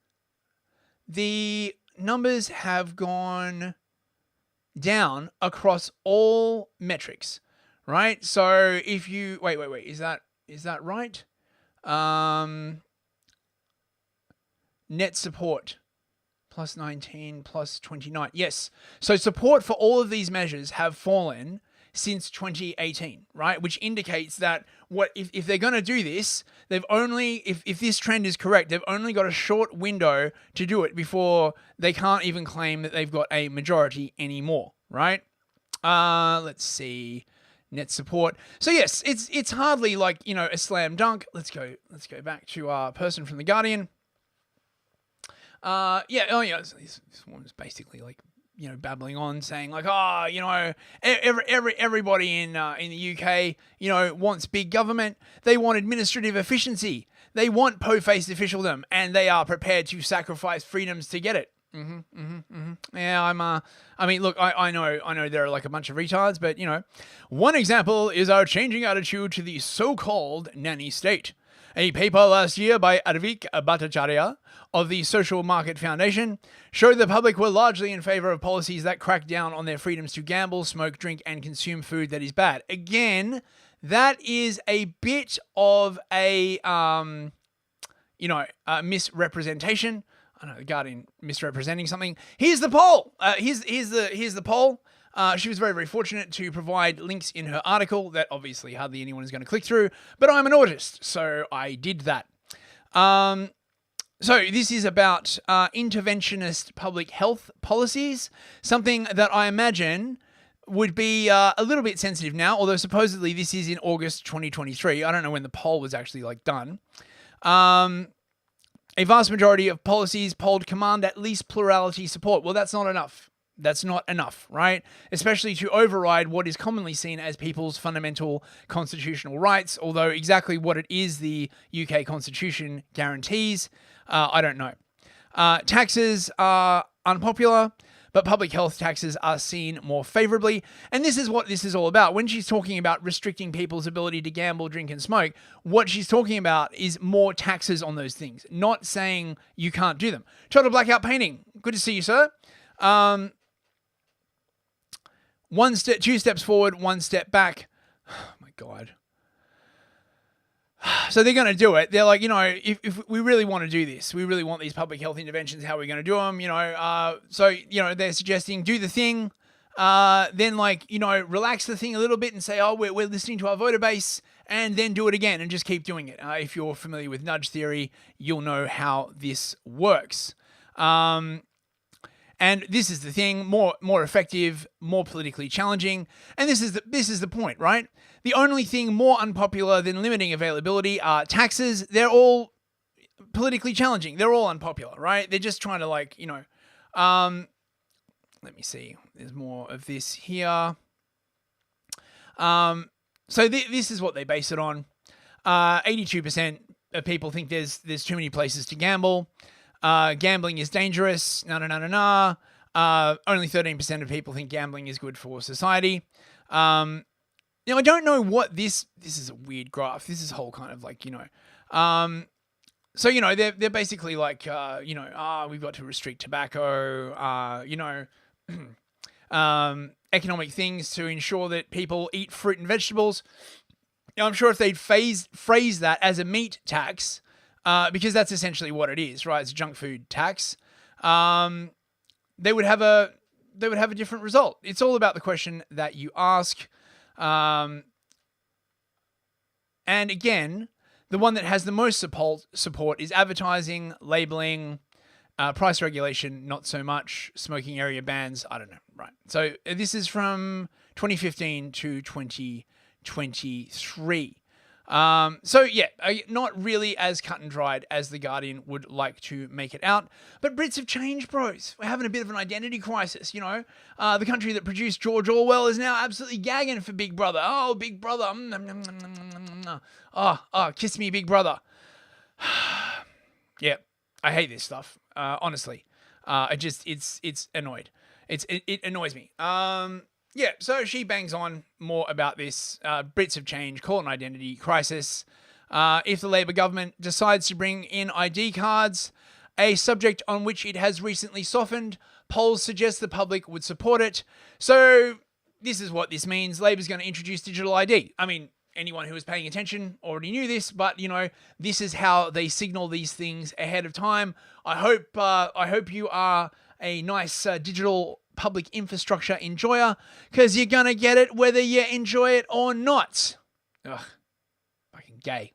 the numbers have gone down across all metrics. Right? So if you wait, is that right? Net support plus 19 plus 29. Yes. So support for all of these measures have fallen since 2018, right? Which indicates that if they're going to do this, they've only, if this trend is correct, they've only got a short window to do it before they can't even claim that they've got a majority anymore, right? Let's see. Net support. So yes, it's hardly like, a slam dunk. Let's go back to our person from the Guardian. This one's basically like, babbling on, saying like, everybody in the UK, wants big government. They want administrative efficiency. They want po-faced officialdom, and they are prepared to sacrifice freedoms to get it. Yeah, look, I know there are like a bunch of retards, but one example is our changing attitude to the so-called nanny state. A paper last year by Arvik Bhattacharya of the Social Market Foundation showed the public were largely in favor of policies that crack down on their freedoms to gamble, smoke, drink, and consume food that is bad. Again, that is a bit of a misrepresentation. I don't know, the Guardian misrepresenting something. Here's the poll. Here's the poll. She was very, very fortunate to provide links in her article that obviously hardly anyone is going to click through, but I'm an autist, so I did that. So this is about interventionist public health policies, something that I imagine would be a little bit sensitive now, although supposedly this is in August 2023. I don't know when the poll was actually done. A vast majority of policies polled command at least plurality support. Well, that's not enough. That's not enough, right? Especially to override what is commonly seen as people's fundamental constitutional rights, although exactly what it is the UK Constitution guarantees, I don't know. Taxes are unpopular, but public health taxes are seen more favorably. And this is what this is all about. When she's talking about restricting people's ability to gamble, drink, and smoke, what she's talking about is more taxes on those things, not saying you can't do them. Total Blackout Painting. Good to see you, sir. 2 steps forward, 1 step back. Oh my God. So they're going to do it. They're like, if we really want to do this, we really want these public health interventions, how are we going to do them? So they're suggesting do the thing, then relax the thing a little bit and say, oh, we're listening to our voter base, and then do it again and just keep doing it. If you're familiar with nudge theory, you'll know how this works. And this is the thing, more effective, more politically challenging. And this is the point, right? The only thing more unpopular than limiting availability are taxes. They're all politically challenging. They're all unpopular, right? They're just trying to let me see. There's more of this here. So this is what they base it on. 82% of people think there's too many places to gamble. Gambling is dangerous. No. Only 13% of people think gambling is good for society. Now, I don't know what this is a weird graph. This is a whole kind of so, they're basically we've got to restrict tobacco, economic things to ensure that people eat fruit and vegetables. I'm sure if they'd phrase that as a meat tax, because that's essentially what it is, right? It's a junk food tax. They would have a different result. It's all about the question that you ask. And again, the one that has the most support is advertising, labeling, price regulation, not so much. Smoking area bans, I don't know. Right. So this is from 2015 to 2023. So yeah, not really as cut and dried as The Guardian would like to make it out. But Brits have changed, bros. We're having a bit of an identity crisis, you know. The country that produced George Orwell is now absolutely gagging for Big Brother. Oh, Big Brother. Oh, kiss me, Big Brother. Yeah, I hate this stuff. Honestly, it's annoyed. It annoys me. Yeah, so she bangs on more about this. Brits have changed, call it an identity crisis. If the Labor government decides to bring in ID cards, a subject on which it has recently softened, polls suggest the public would support it. So this is what this means. Labor's going to introduce digital ID. I mean, anyone who was paying attention already knew this, but, you know, this is how they signal these things ahead of time. I hope you are a nice digital public infrastructure enjoyer, because you're going to get it whether you enjoy it or not. Ugh, fucking gay.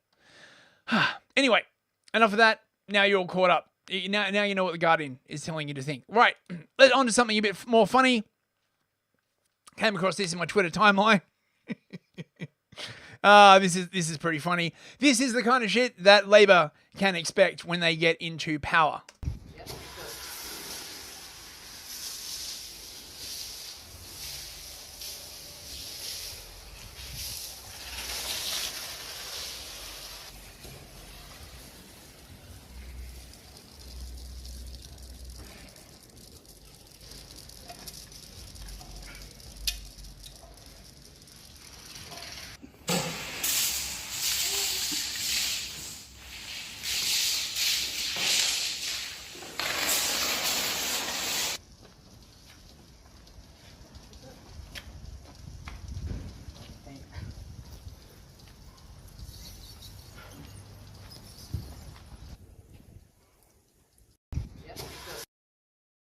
Anyway, enough of that. Now you're all caught up. Now you know what The Guardian is telling you to think. Right, let's on to something a bit more funny. Came across this in my Twitter timeline. This is pretty funny. This is the kind of shit that Labor can expect when they get into power.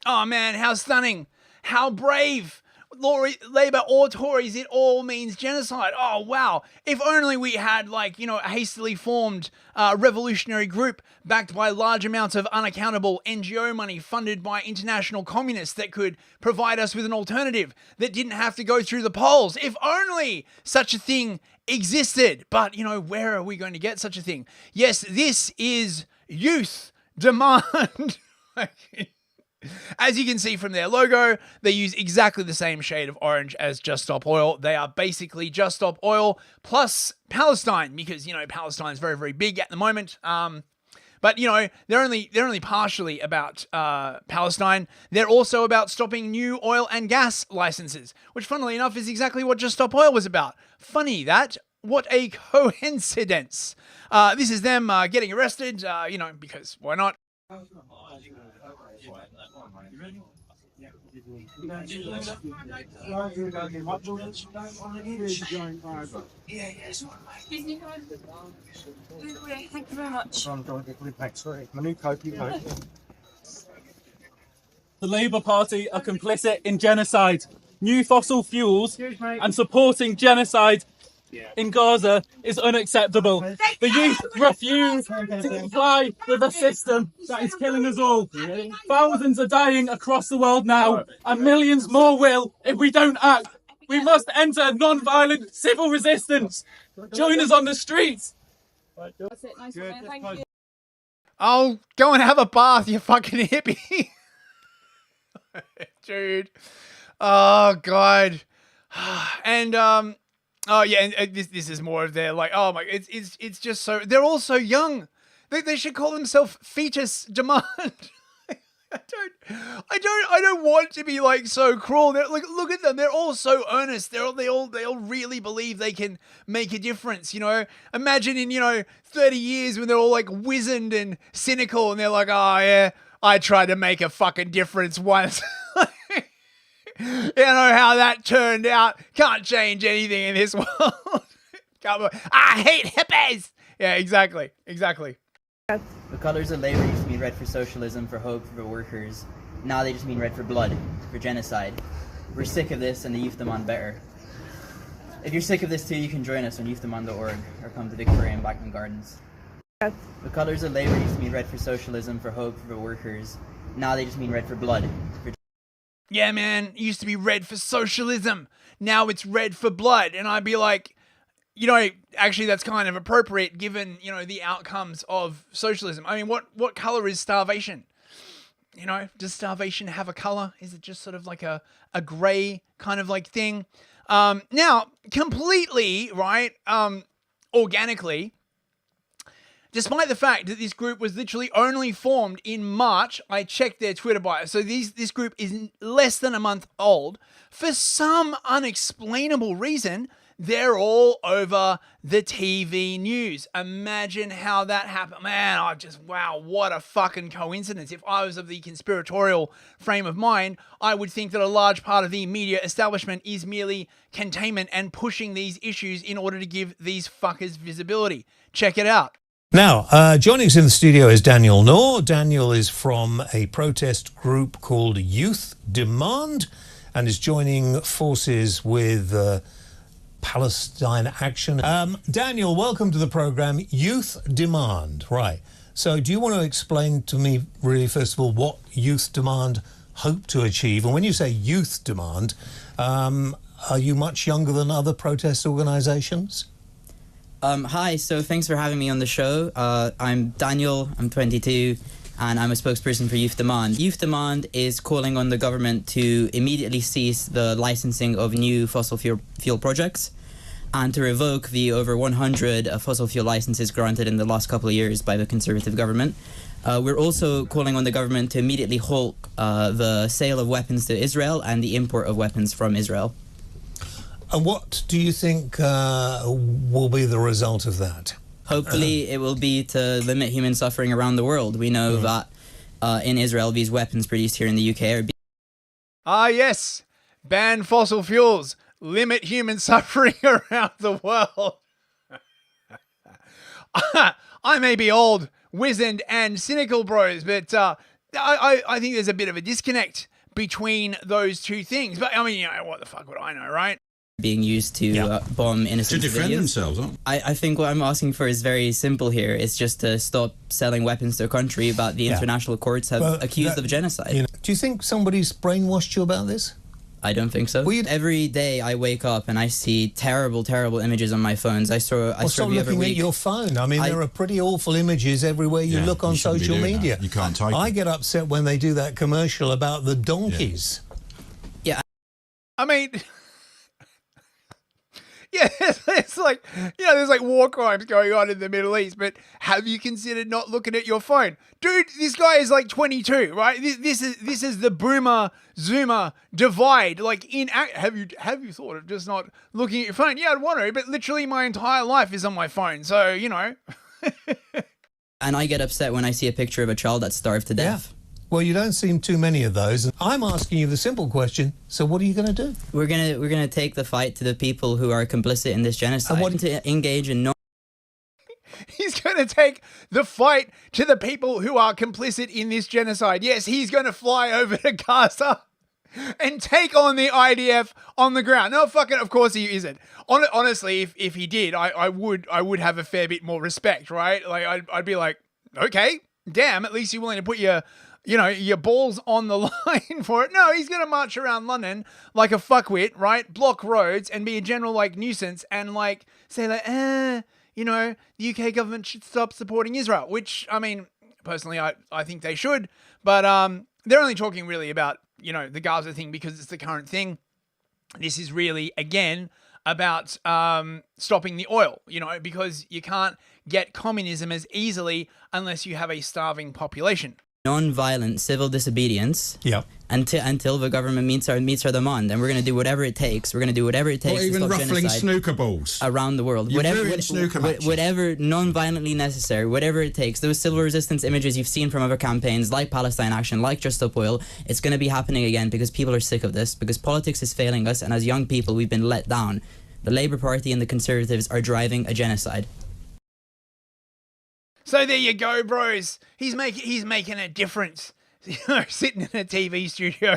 Oh man, how stunning. How brave. Labour or Tories, it all means genocide. Oh wow. If only we had, like, you know, a hastily formed revolutionary group backed by large amounts of unaccountable NGO money funded by international communists that could provide us with an alternative that didn't have to go through the polls. If only such a thing existed. But, you know, where are we going to get such a thing? Yes, this is youth demand. As you can see from their logo, they use exactly the same shade of orange as Just Stop Oil. They are basically Just Stop Oil plus Palestine, because, you know, Palestine is very, very big at the moment. But, you know, they're only partially about Palestine. They're also about stopping new oil and gas licenses, which, funnily enough, is exactly what Just Stop Oil was about. Funny that. What a coincidence. This is them getting arrested, you know, because why not? Thank you very much. The Labour Party are complicit in genocide. New fossil fuels and supporting genocide in Gaza is unacceptable. The youth refuse to comply with a system that is killing us all. Thousands are dying across the world now, and millions more will if we don't act. We must enter non-violent civil resistance. Join us on the streets. That's it. Nice one. Thank you. Oh, go and have a bath, you fucking hippie. Dude. Oh, God. And, oh yeah, and this is more of their, like, oh my, it's just so, they're all so young. They should call themselves fetus demand. I don't want to be, like, so cruel. They're, like, look at them. They're all so earnest. They all really believe they can make a difference. You know, imagine in, you know, 30 years when they're all, like, wizened and cynical, and they're like, oh yeah, I tried to make a fucking difference once. You know how that turned out. Can't change anything in this world. I hate hippies. Yeah, exactly. The colors of Labour used to mean red for socialism, for hope, for workers. Now they just mean red for blood, for genocide. We're sick of this, and the youth demand better. If you're sick of this too, you can join us on youthdemand.org or come to Victoria and Blackman Gardens. The colors of labor used to mean red for socialism, for hope, for workers. Now they just mean red for blood. Yeah, man, it used to be red for socialism. Now it's red for blood. And I'd be like, you know, actually that's kind of appropriate given, you know, the outcomes of socialism. I mean, what color is starvation? You know, does starvation have a color? Is it just sort of like a gray kind of like thing? Now, completely, right, organically, despite the fact that this group was literally only formed in March, I checked their Twitter bio. So this group is less than a month old. For some unexplainable reason, they're all over the TV news. Imagine how that happened. Man, wow, what a fucking coincidence. If I was of the conspiratorial frame of mind, I would think that a large part of the media establishment is merely containment and pushing these issues in order to give these fuckers visibility. Check it out. Now, joining us in the studio is Daniel Knorr. Daniel is from a protest group called Youth Demand and is joining forces with Palestine Action. Daniel, welcome to the program. Youth Demand, right. So do you want to explain to me, really, first of all, what Youth Demand hope to achieve? And when you say Youth Demand, are you much younger than other protest organisations? Hi, so thanks for having me on the show. I'm Daniel, I'm 22, and I'm a spokesperson for Youth Demand. Youth Demand is calling on the government to immediately cease the licensing of new fossil fuel projects and to revoke the over 100 fossil fuel licenses granted in the last couple of years by the Conservative government. We're also calling on the government to immediately halt the sale of weapons to Israel and the import of weapons from Israel. And what do you think will be the result of that? Hopefully it will be to limit human suffering around the world. We know that in Israel, these weapons produced here in the UK are... Yes. Ban fossil fuels. Limit human suffering around the world. I may be old, wizened, and cynical, bros, but I think there's a bit of a disconnect between those two things. But, I mean, you know, what the fuck would I know, right? Being used to bomb innocent to defend civilians. themselves, aren't I think what I'm asking for is very simple here. It's just to stop selling weapons to a country that the international courts have accused of genocide. You know, do you think somebody's brainwashed you about this? I don't think so. Every day I wake up and I see terrible, terrible images on my phones. Stop looking at your phone. I mean, there are pretty awful images everywhere you look on social media. You can't type. I get upset when they do that commercial about the donkeys. Yeah. I mean... Yeah, it's like, you know, there's like war crimes going on in the Middle East, but have you considered not looking at your phone? Dude, this guy is like 22, right? This is the boomer zoomer divide. Like, have you thought of just not looking at your phone? Yeah, I'd want to, but literally my entire life is on my phone, so, you know. And I get upset when I see a picture of a child that's starved to death. Well, you don't seem too many of those. I'm asking you the simple question, so what are you going to do? We're gonna take the fight to the people who are complicit in this genocide. I want to engage in He's going to take the fight to the people who are complicit in this genocide. Yes, he's going to fly over to Gaza and take on the IDF on the ground. No, fucking, of course he isn't. Honestly, if he did, I would have a fair bit more respect, right? Like, I'd be like, okay, damn, at least you're willing to put your balls on the line for it. No, he's going to march around London like a fuckwit, right? Block roads and be a general, like, nuisance and, like, say, like, you know, the UK government should stop supporting Israel, which, I mean, personally, I think they should. But they're only talking really about, you know, the Gaza thing because it's the current thing. This is really, again, about stopping the oil, you know, because you can't get communism as easily unless you have a starving population. Non-violent civil disobedience until the government meets our demand, and we're going to do whatever it takes. We're going to do whatever it takes to stop ruffling genocide snooker balls around the world. Whatever non-violently necessary, whatever it takes. Those civil resistance images you've seen from other campaigns like Palestine Action, like Just Stop Oil, it's going to be happening again because people are sick of this, because politics is failing us, and as young people we've been let down. The Labour Party and the Conservatives are driving a genocide. So there you go, bros. He's making a difference. You know, sitting in a TV studio.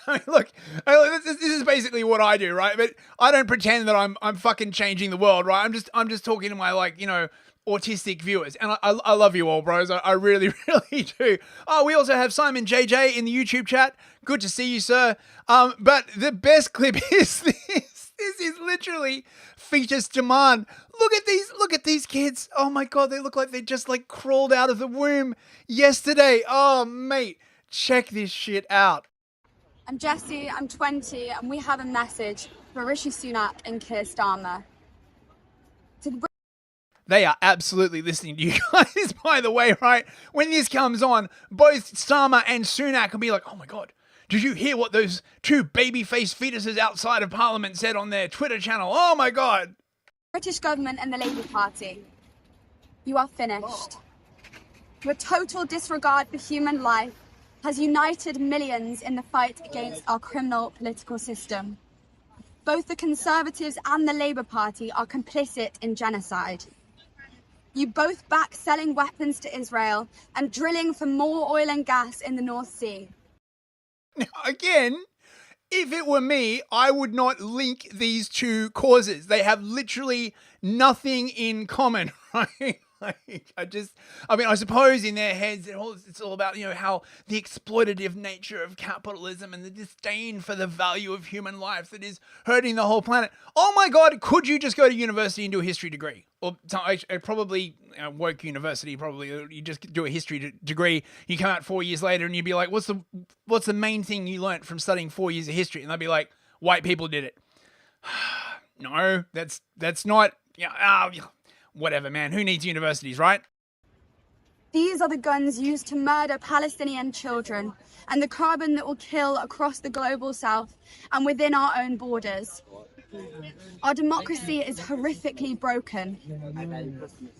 I mean, look, this is basically what I do, right? But I don't pretend that I'm fucking changing the world, right? I'm just talking to my, like, you know, autistic viewers, and I love you all, bros. I really really do. Oh, we also have Simon JJ in the YouTube chat. Good to see you, sir. But the best clip is this. This is literally fetus demand. Look at these kids. Oh my god, they look like they just like crawled out of the womb yesterday. Oh mate, check this shit out. I'm Jessie, I'm 20, and we have a message for Rishi Sunak and Keir Starmer. They are absolutely listening to you guys, by the way, right? When this comes on, both Starmer and Sunak will be like, oh my god, did you hear what those two baby-faced fetuses outside of Parliament said on their Twitter channel? Oh my god. British government and the Labour Party, you are finished. Your total disregard for human life has united millions in the fight against our criminal political system. Both the Conservatives and the Labour Party are complicit in genocide. You both back selling weapons to Israel and drilling for more oil and gas in the North Sea. Now, again, if it were me, I would not link these two causes. They have literally nothing in common, right? Like, I suppose in their heads, it's all about, you know, how the exploitative nature of capitalism and the disdain for the value of human life that is hurting the whole planet. Oh my God, could you just go to university and do a history degree? Or probably woke university, probably you just do a history degree. You come out 4 years later and you'd be like, what's the main thing you learnt from studying 4 years of history? And they'd be like, white people did it. No, that's not, whatever, man. Who needs universities, right? These are the guns used to murder Palestinian children and the carbon that will kill across the global south and within our own borders. Our democracy is horrifically broken.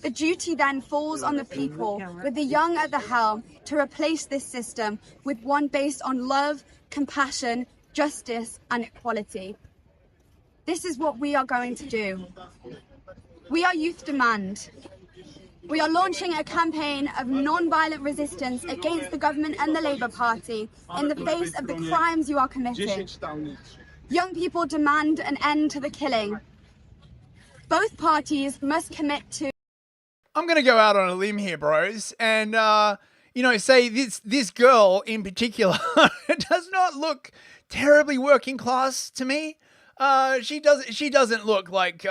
The duty then falls on the people, with the young at the helm, to replace this system with one based on love, compassion, justice, and equality. This is what we are going to do. We are Youth Demand. We are launching a campaign of non-violent resistance against the government and the Labour Party in the face of the crimes you are committing. Young people demand an end to the killing. Both parties must commit to... I'm going to go out on a limb here, bros, and, say this girl in particular does not look terribly working class to me. She doesn't look like,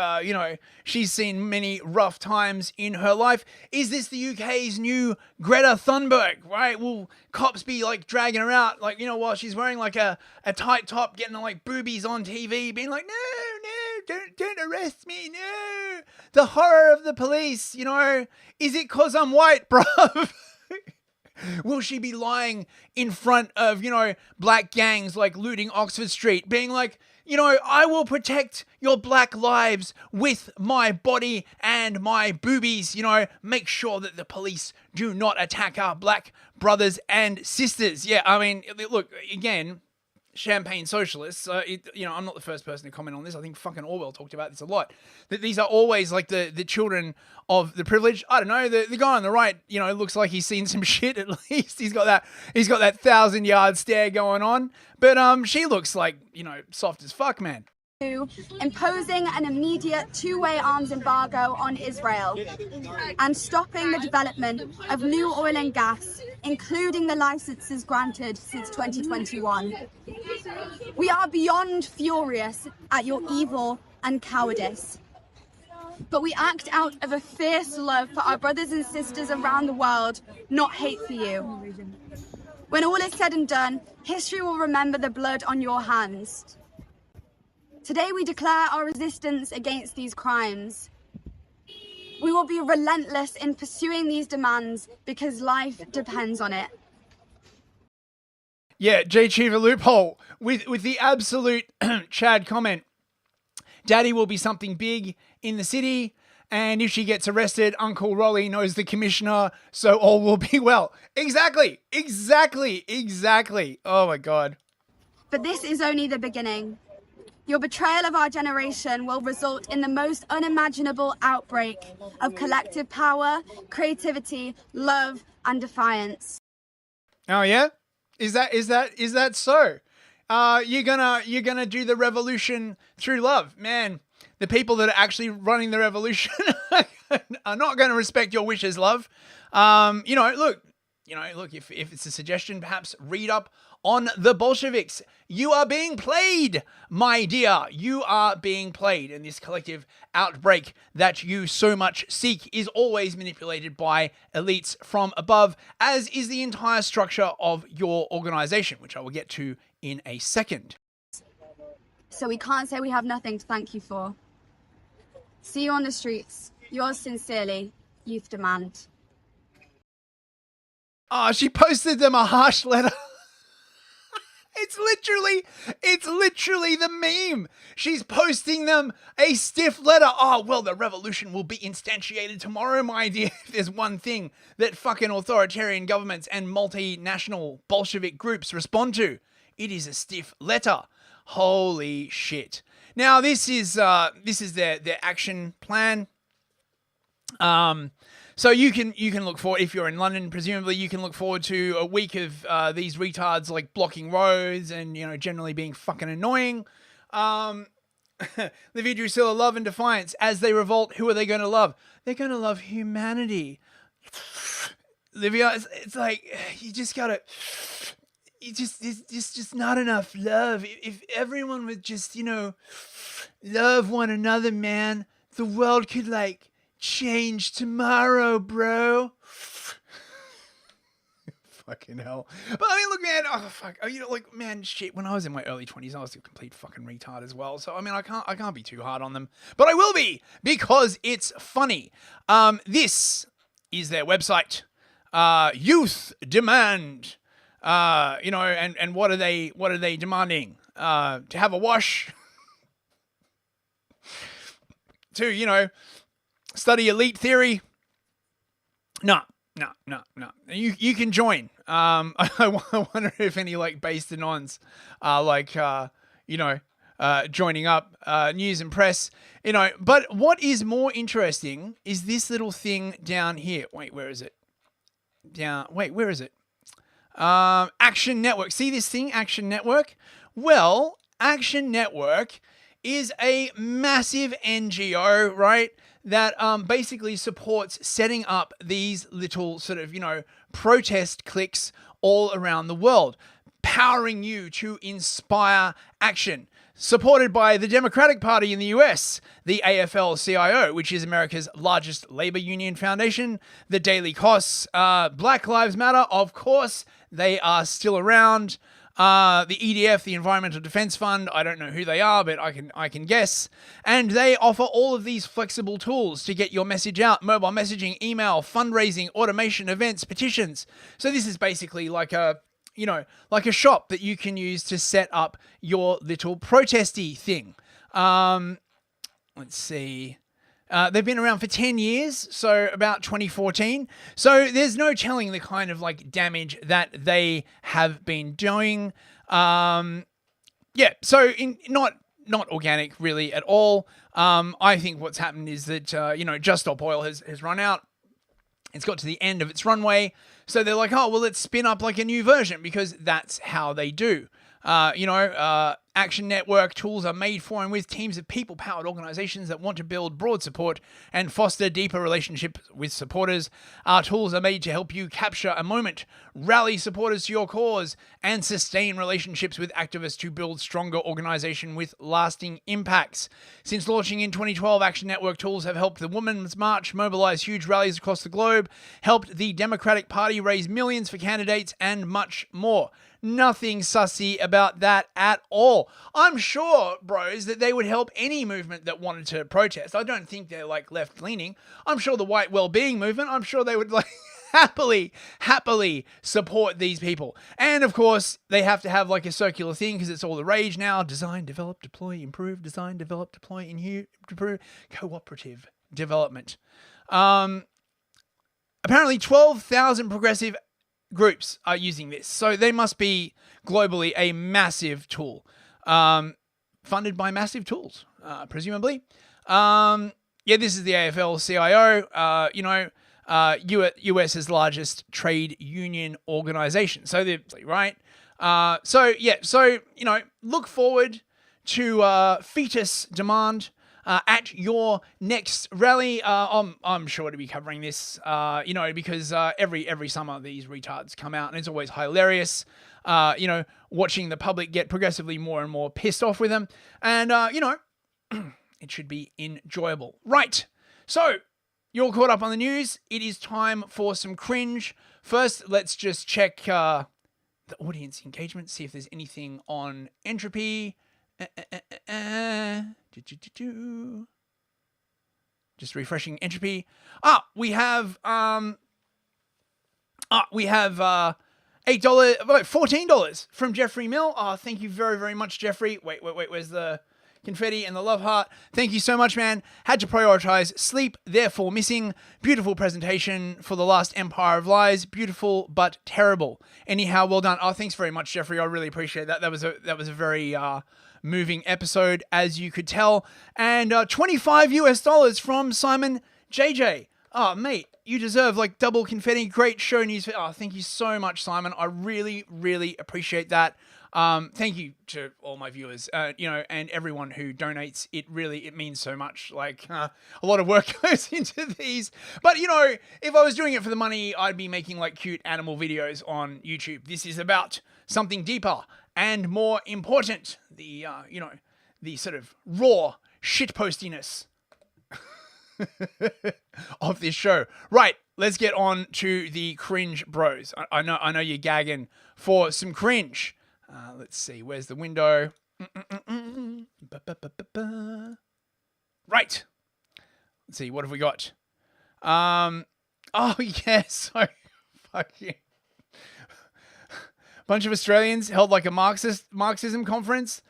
she's seen many rough times in her life. Is this the UK's new Greta Thunberg, right? Will cops be like dragging her out, like, while she's wearing like a tight top, getting like boobies on TV, being like, no, don't arrest me, no. The horror of the police, is it 'cause I'm white, bruv? Will she be lying in front of, black gangs like looting Oxford Street, being like, I will protect your black lives with my body and my boobies, make sure that the police do not attack our black brothers and sisters. Yeah, I mean, look, again, champagne socialists, I'm not the first person to comment on this. I think fucking Orwell talked about this a lot. That these are always like the children of the privileged. I don't know, the guy on the right, looks like he's seen some shit at least. He's got that 1,000-yard stare going on. But she looks like, soft as fuck, man. Imposing an immediate two-way arms embargo on Israel and stopping the development of new oil and gas, including the licenses granted since 2021. We are beyond furious at your evil and cowardice, but we act out of a fierce love for our brothers and sisters around the world, not hate for you. When all is said and done, history will remember the blood on your hands. Today we declare our resistance against these crimes. We will be relentless in pursuing these demands because life depends on it. Yeah, J. Cheever loophole with the absolute Chad comment. Daddy will be something big in the city, and if she gets arrested, Uncle Rolly knows the commissioner, so all will be well. Exactly. Oh my God. But this is only the beginning. Your betrayal of our generation will result in the most unimaginable outbreak of collective power, creativity, love, and defiance. Oh yeah? Is that so? You're gonna do the revolution through love, man. The people that are actually running the revolution are not going to respect your wishes, love. Look, if it's a suggestion, perhaps read up on the Bolsheviks. You are being played, my dear. You are being played. And this collective outbreak that you so much seek is always manipulated by elites from above, as is the entire structure of your organization, which I will get to in a second. So we can't say we have nothing to thank you for. See you on the streets. Yours sincerely, Youth Demand. Oh, she posted them a harsh letter. It's literally the meme. She's posting them a stiff letter. Oh, well, the revolution will be instantiated tomorrow, my dear. If there's one thing that fucking authoritarian governments and multinational Bolshevik groups respond to, it is a stiff letter. Holy shit. Now, this is their action plan. So you can look forward, if you're in London, presumably you can look forward to a week of these retards like blocking roads and, generally being fucking annoying. Livia Drusilla, love and defiance. As they revolt, who are they going to love? They're going to love humanity. Livia, it's like, you just gotta... It's just not enough love. If everyone would just, love one another, man, the world could, change tomorrow, bro. Fucking hell. But I mean, look, man, oh, fuck. Man, shit, when I was in my early 20s, I was a complete fucking retard as well. So, I mean, I can't be too hard on them. But I will be, because it's funny. This is their website. Youth Demand. And what are they demanding? To have a wash, to, study elite theory. No. You can join. I wonder if any based anons are joining up, news and press, but what is more interesting is this little thing down here. Wait, where is it? Where is it? Action Network. See this thing, Action Network? Well, Action Network is a massive NGO, right? That basically supports setting up these little sort of, protest cliques all around the world, powering you to inspire action. Supported by the Democratic Party in the US, the AFL-CIO, which is America's largest labor union foundation, the Daily Costs, Black Lives Matter, of course, they are still around. The EDF, the Environmental Defense Fund, I don't know who they are, but I can guess. And they offer all of these flexible tools to get your message out: mobile messaging, email, fundraising, automation, events, petitions. So this is basically like a shop that you can use to set up your little protesty thing. Let's see. They've been around for 10 years, so about 2014. So there's no telling the kind of damage that they have been doing. So not organic really at all. I think what's happened is that, Just Stop Oil has run out. It's got to the end of its runway. So they're like, oh, well, let's spin up a new version, because that's how they do. Action Network tools are made for and with teams of people-powered organizations that want to build broad support and foster deeper relationships with supporters. Our tools are made to help you capture a moment, rally supporters to your cause, and sustain relationships with activists to build stronger organization with lasting impacts. Since launching in 2012, Action Network tools have helped the Women's March mobilize huge rallies across the globe, helped the Democratic Party raise millions for candidates, and much more. Nothing sussy about that at all. I'm sure, bros, that they would help any movement that wanted to protest. I don't think they're left-leaning. I'm sure the white well-being movement, I'm sure they would happily support these people. And of course, they have to have a circular thing, because it's all the rage now. Design, develop, deploy, improve. Design, develop, deploy, improve. Cooperative development. Apparently 12,000 progressive groups are using this, so they must be globally a massive tool, funded by massive tools, presumably. This is the AFL-CIO, US's largest trade union organization. So they're right. So look forward to fetus demand at your next rally. I'm sure to be covering this, because every summer these retards come out and it's always hilarious. Watching the public get progressively more and more pissed off with them, and it should be enjoyable. Right. So you're all caught up on the news. It is time for some cringe. First, let's just check the audience engagement, see if there's anything on entropy. Just refreshing entropy. We have $8, $14 from Jeffrey Mill. Thank you very, very much, Jeffrey. Wait, where's the confetti and the love heart? Thank you so much, man. Had to prioritize sleep, therefore missing. Beautiful presentation for the last Empire of Lies. Beautiful but terrible. Anyhow, well done. Thanks very much, Jeffrey. I really appreciate that. That was a very moving episode, as you could tell. And $25 from Simon JJ. Mate, you deserve like double confetti. Great show news. Thank you so much, Simon. I really, really appreciate that. Thank you to all my viewers, and everyone who donates. It means so much. Like, a lot of work goes into these. But, if I was doing it for the money, I'd be making like cute animal videos on YouTube. This is about something deeper and more important. The sort of raw shitpostiness of this show. Right, let's get on to the cringe bros. I know you're gagging for some cringe. Let's see, where's the window? Right. Let's see, what have we got? Yes, so fucking bunch of Australians held like a Marxism conference.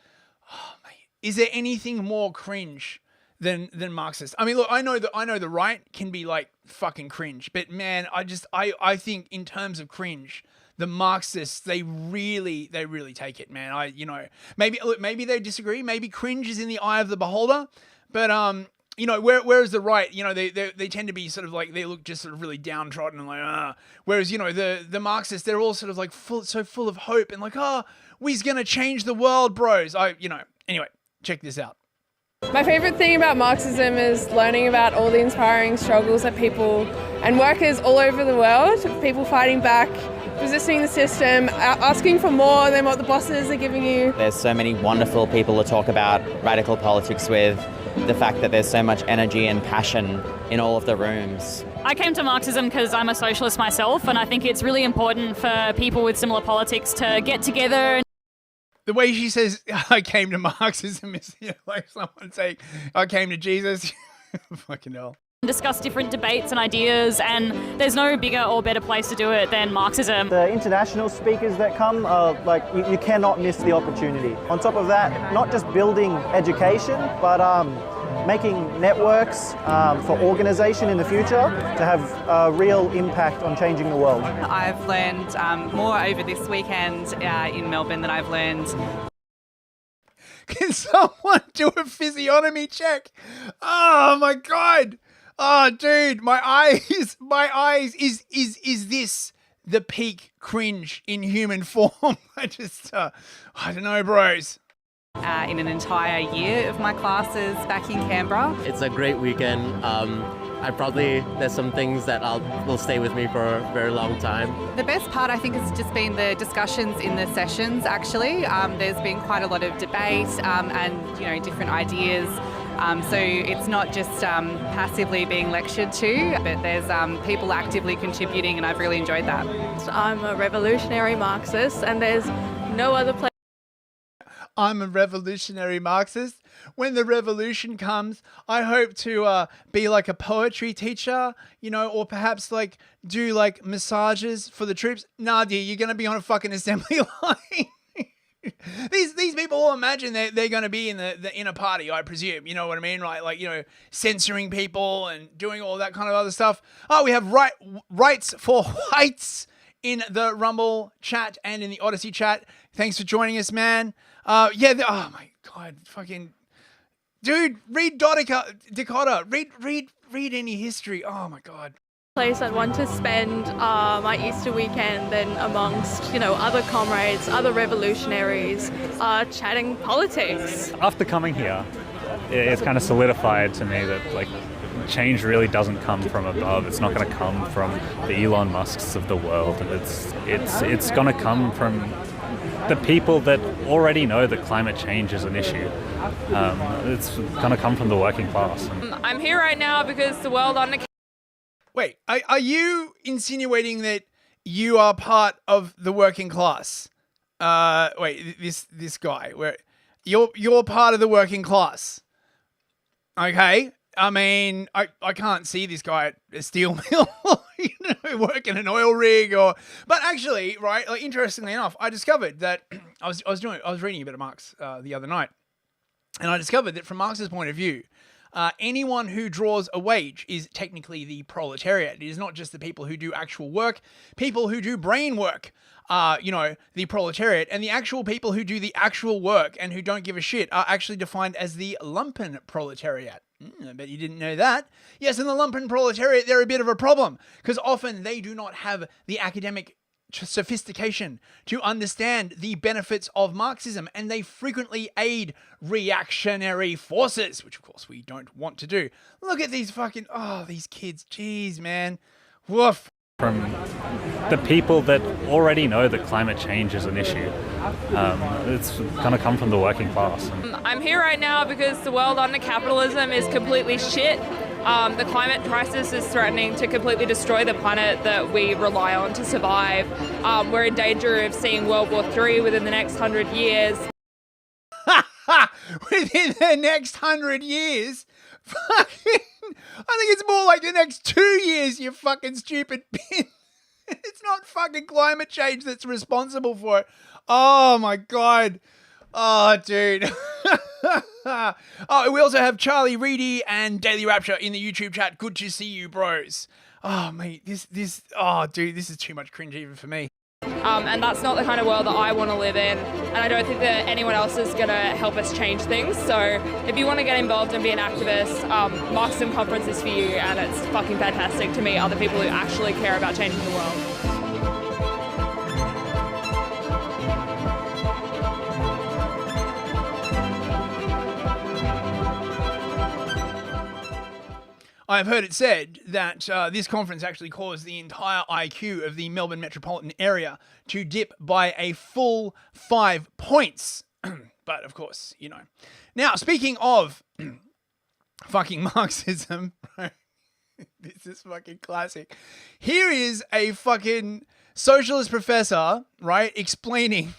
Mate, is there anything more cringe than Marxist? I mean, look, I know the right can be like fucking cringe, but man, I think in terms of cringe, the Marxists, they really take it, man. Maybe they disagree. Maybe cringe is in the eye of the beholder, but whereas the right, they tend to be sort of like, they look just sort of really downtrodden and like, whereas, the Marxists, they're all sort of like full of hope and like, we's gonna change the world, bros. Anyway, check this out. My favourite thing about Marxism is learning about all the inspiring struggles that people and workers all over the world, people fighting back, resisting the system, asking for more than what the bosses are giving you. There's so many wonderful people to talk about radical politics with, the fact that there's so much energy and passion in all of the rooms. I came to Marxism because I'm a socialist myself, and I think it's really important for people with similar politics to get together. The way she says, I came to Marxism is like someone saying, I came to Jesus. Fucking hell. Discuss different debates and ideas, and there's no bigger or better place to do it than Marxism. The international speakers that come, you cannot miss the opportunity. On top of that, not just building education, but making networks for organisation in the future to have a real impact on changing the world. I've learned more over this weekend in Melbourne than I've learned. Can someone do a physiognomy check? Oh my God. Oh, dude, my eyes, is this the peak cringe in human form? I don't know, bros. In an entire year of my classes back in Canberra. It's a great weekend. There's some things that will stay with me for a very long time. The best part, I think, has just been the discussions in the sessions, actually. There's been quite a lot of debate and, different ideas. So it's not just passively being lectured to, but there's people actively contributing, and I've really enjoyed that. I'm a revolutionary Marxist, and there's no other place. I'm a revolutionary Marxist. When the revolution comes, I hope to be like a poetry teacher, or perhaps like do like massages for the troops. Nah, dear, you're going to be on a fucking assembly line. These people all imagine they're going to be in in a party, I presume. You know what I mean? Right? Like, censoring people and doing all that kind of other stuff. We have rights for whites in the Rumble chat and in the Odysee chat. Thanks for joining us, man. Oh my God, fucking dude, read Dakota. Read any history. Oh my God. Place I'd want to spend my Easter weekend then amongst, other comrades, other revolutionaries, chatting politics. After coming here, it's kind of solidified to me that change really doesn't come from above. It's not going to come from the Elon Musks of the world, and it's going to come from the people that already know that climate change is an issue. It's going to come from the working class. I'm here right now because the world under. Wait, are you insinuating that you are part of the working class? Wait, this guy, where you're part of the working class? Okay, I mean, I can't see this guy at a steel mill, working an oil rig, but actually, right? Interestingly enough, I discovered that I was reading a bit of Marx the other night, and I discovered that from Marx's point of view, anyone who draws a wage is technically the proletariat. It is not just the people who do actual work, people who do brain work, the proletariat, and the actual people who do the actual work and who don't give a shit are actually defined as the lumpen proletariat. I bet you didn't know that. Yes, in the lumpen proletariat, they're a bit of a problem because often they do not have the academic sophistication to understand the benefits of Marxism, and they frequently aid reactionary forces, which of course we don't want to do. Look at these these kids. Jeez, man. Woof. From the people that already know that climate change is an issue. It's going to come from the working class. I'm here right now because the world under capitalism is completely shit. The climate crisis is threatening to completely destroy the planet that we rely on to survive. We're in danger of seeing World War III within the next 100 years. Within the next 100 years? I think it's more like the next 2 years, you fucking stupid bin. It's not fucking climate change that's responsible for it. Oh my God. Oh, dude. We also have Charlie Reedy and Daily Rapture in the YouTube chat. Good to see you, bros. Oh, mate, this is too much cringe even for me. And that's not the kind of world that I want to live in. And I don't think that anyone else is going to help us change things. So if you want to get involved and be an activist, Marxism Conference is for you. And it's fucking fantastic to meet other people who actually care about changing the world. I've heard it said that this conference actually caused the entire IQ of the Melbourne metropolitan area to dip by a full 5 points. But of course, Now, speaking of fucking Marxism, this is fucking classic. Here is a fucking socialist professor, right, explaining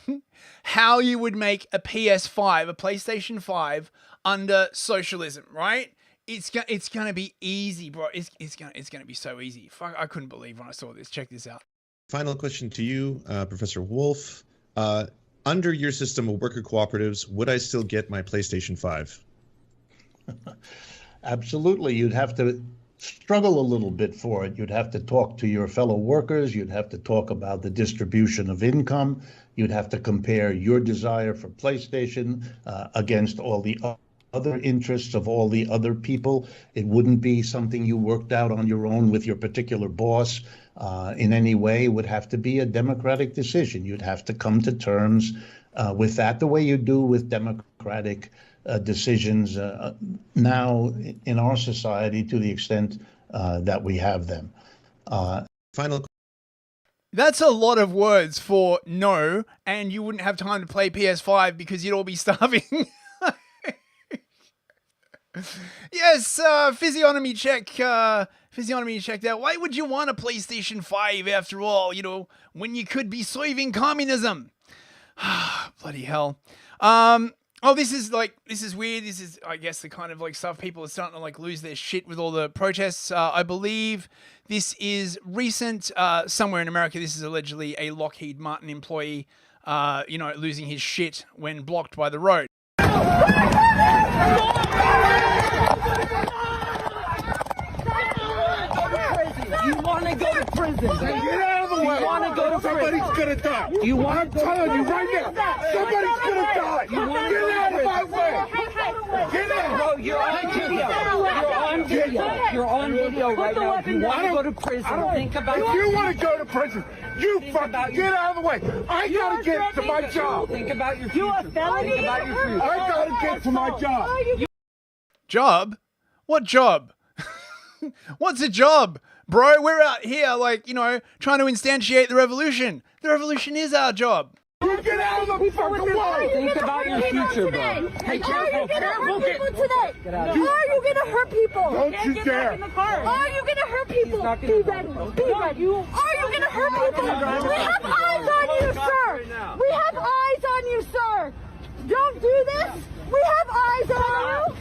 how you would make a PS5, a PlayStation 5, under socialism, right? It's gonna be easy, bro. It's gonna be so easy. Fuck, I couldn't believe when I saw this. Check this out. Final question to you, Professor Wolf. Under your system of worker cooperatives, would I still get my PlayStation 5? Absolutely. You'd have to struggle a little bit for it. You'd have to talk to your fellow workers. You'd have to talk about the distribution of income. You'd have to compare your desire for PlayStation against all the other interests of all the other people. It wouldn't be something you worked out on your own with your particular boss in any way. It would have to be a democratic decision. You'd have to come to terms with that the way you do with democratic decisions now in our society to the extent that we have them. Final. That's a lot of words for no, and you wouldn't have time to play PS5 because you'd all be starving. Yes, physiognomy check. Physiognomy checked out. Why would you want a PlayStation 5 after all? When you could be serving communism. Bloody hell. This is weird. This is, I guess, the kind of stuff people are starting to lose their shit with all the protests. I believe this is recent. Somewhere in America, this is allegedly a Lockheed Martin employee, losing his shit when blocked by the road. You want to go to prison. Get out of the way. You want to go to prison. Somebody's going to die. I'm telling you right now. Somebody's going to die. Get out of my way. Get out. Bro, you're on video. You're on video. You're on video right now. If you want to go to prison, think about If you want to go to prison, you fucking get out of the way. I gotta get to my job. Think about your future. You a felony? Think about your future. I gotta get to my job. Job? What job? What's a job? Bro, we're out here, like, you know, trying to instantiate the revolution. The revolution is our job. You get out of the fucking way. Think about your future, bro. Hey, careful, careful. Get out. Are you gonna hurt people? Don't you dare. Are you gonna hurt people? Be ready. Be ready. Are you gonna hurt people? We have eyes on you, sir. We have eyes on you, sir. Don't do this. We have eyes on you.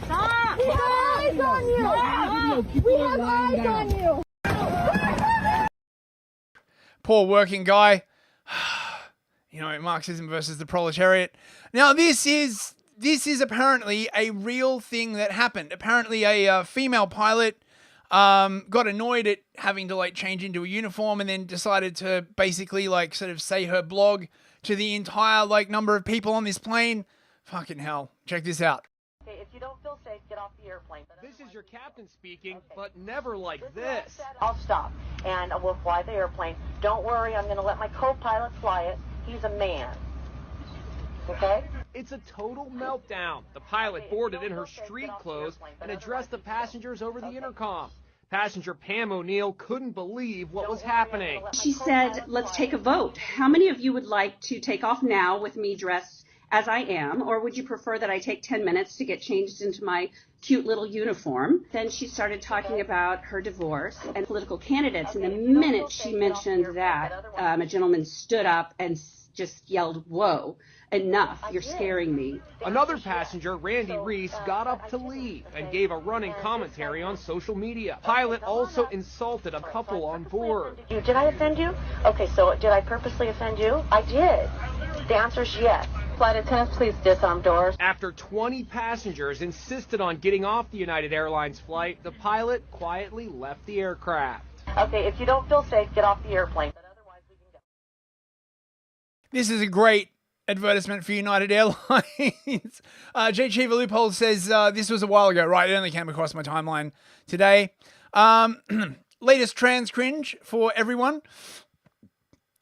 We have eyes on you. We have eyes on you. Poor working guy. You know, Marxism versus the proletariat. Now, this is apparently a real thing that happened. Apparently, a female pilot got annoyed at having to like change into a uniform, and then decided to basically like sort of say her blog to the entire like number of people on this plane. Fucking hell! Check this out. Okay, if you don't feel safe, get off the airplane. This is your captain speaking, but never like this. I'll stop, and we'll fly the airplane. Don't worry, I'm going to let my co-pilot fly it. He's a man. Okay? It's a total meltdown. The pilot boarded in her street clothes and addressed the passengers over the intercom. Passenger Pam O'Neill couldn't believe what was happening. She said, let's take a vote. How many of you would like to take off now with me dressed as I am, or would you prefer that I take 10 minutes to get changed into my cute little uniform? Then she started talking about her divorce and political candidates, and the minute she mentioned that, a gentleman stood up and just yelled, "Whoa, enough, you're scaring me." Another passenger, Randy Reese, got up to leave and gave a running commentary on social media. Pilot also insulted a couple on board. Did I offend you? Okay, so did I purposely offend you? I did. The answer is yes. Flight attendants, please disarm doors. After 20 passengers insisted on getting off the United Airlines flight, the pilot quietly left the aircraft. Okay, if you don't feel safe, get off the airplane. But otherwise, we can go. This is a great advertisement for United Airlines. J. Chiva Loophole says, this was a while ago. Right, it only came across my timeline today. Latest trans cringe for everyone.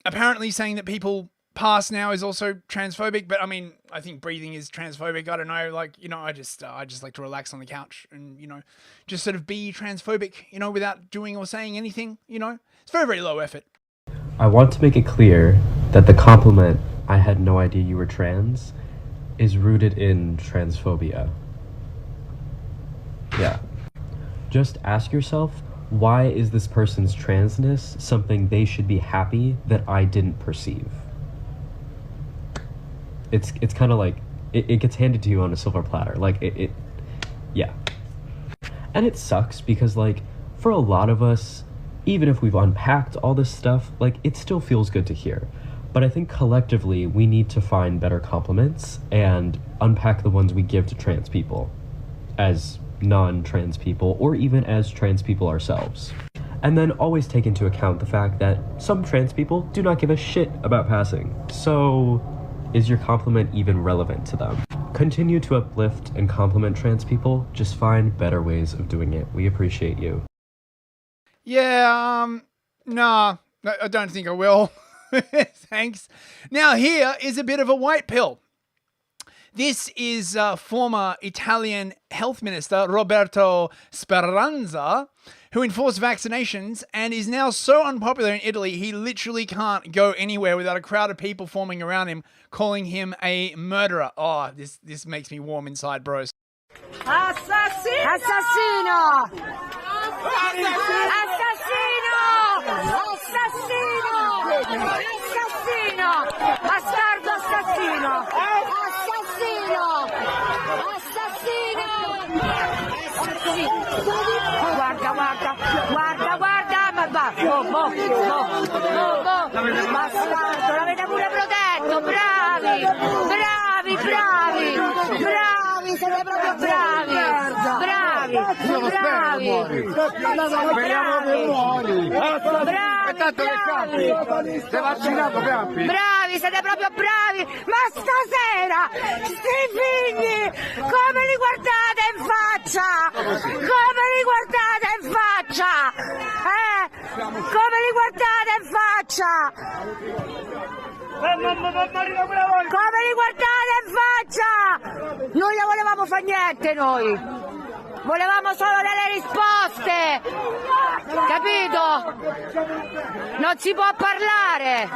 Apparently saying that people pass now is also transphobic, but I mean, I think breathing is transphobic. I don't know, like, you know, I just like to relax on the couch and, you know, just sort of be transphobic, you know, without doing or saying anything, you know. It's very, very low effort. I want to make it clear that the compliment, "I had no idea you were trans," is rooted in transphobia. Yeah. Just ask yourself, why is this person's transness something they should be happy that I didn't perceive? It's kind of like, it gets handed to you on a silver platter. Like, yeah. And it sucks because, like, for a lot of us, even if we've unpacked all this stuff, like, it still feels good to hear. But I think collectively, we need to find better compliments and unpack the ones we give to trans people, as non-trans people, or even as trans people ourselves. And then always take into account the fact that some trans people do not give a shit about passing. So, is your compliment even relevant to them? Continue to uplift and compliment trans people, just find better ways of doing it. We appreciate you. Yeah, nah, I don't think I will. Thanks. Now here is a bit of a white pill. This is former Italian health minister Roberto Speranza, who enforced vaccinations and is now so unpopular in Italy, he literally can't go anywhere without a crowd of people forming around him, calling him a murderer. Oh, this makes me warm inside, bros. Assassino! Assassino! Assassino! Assassino! Assassino! Bastardo assassino! Assassino! Assassino! Guarda, guarda, guarda, guarda, ma va! Bastardo, l'avete pure protetto, bravi! Bravi, bravi! Bravi, siete proprio bravi! Bravi, bravi! Speriamo che muori! Bravi, sei vaccinato, Campi? bravi, siete proprio bravi! Ma stasera, sti figli, come li guardate in faccia? Come li guardate Come li guardate in faccia? Come li guardate in faccia? Noi non volevamo fare niente noi. Volevamo solo delle risposte. Capito? Non si può parlare.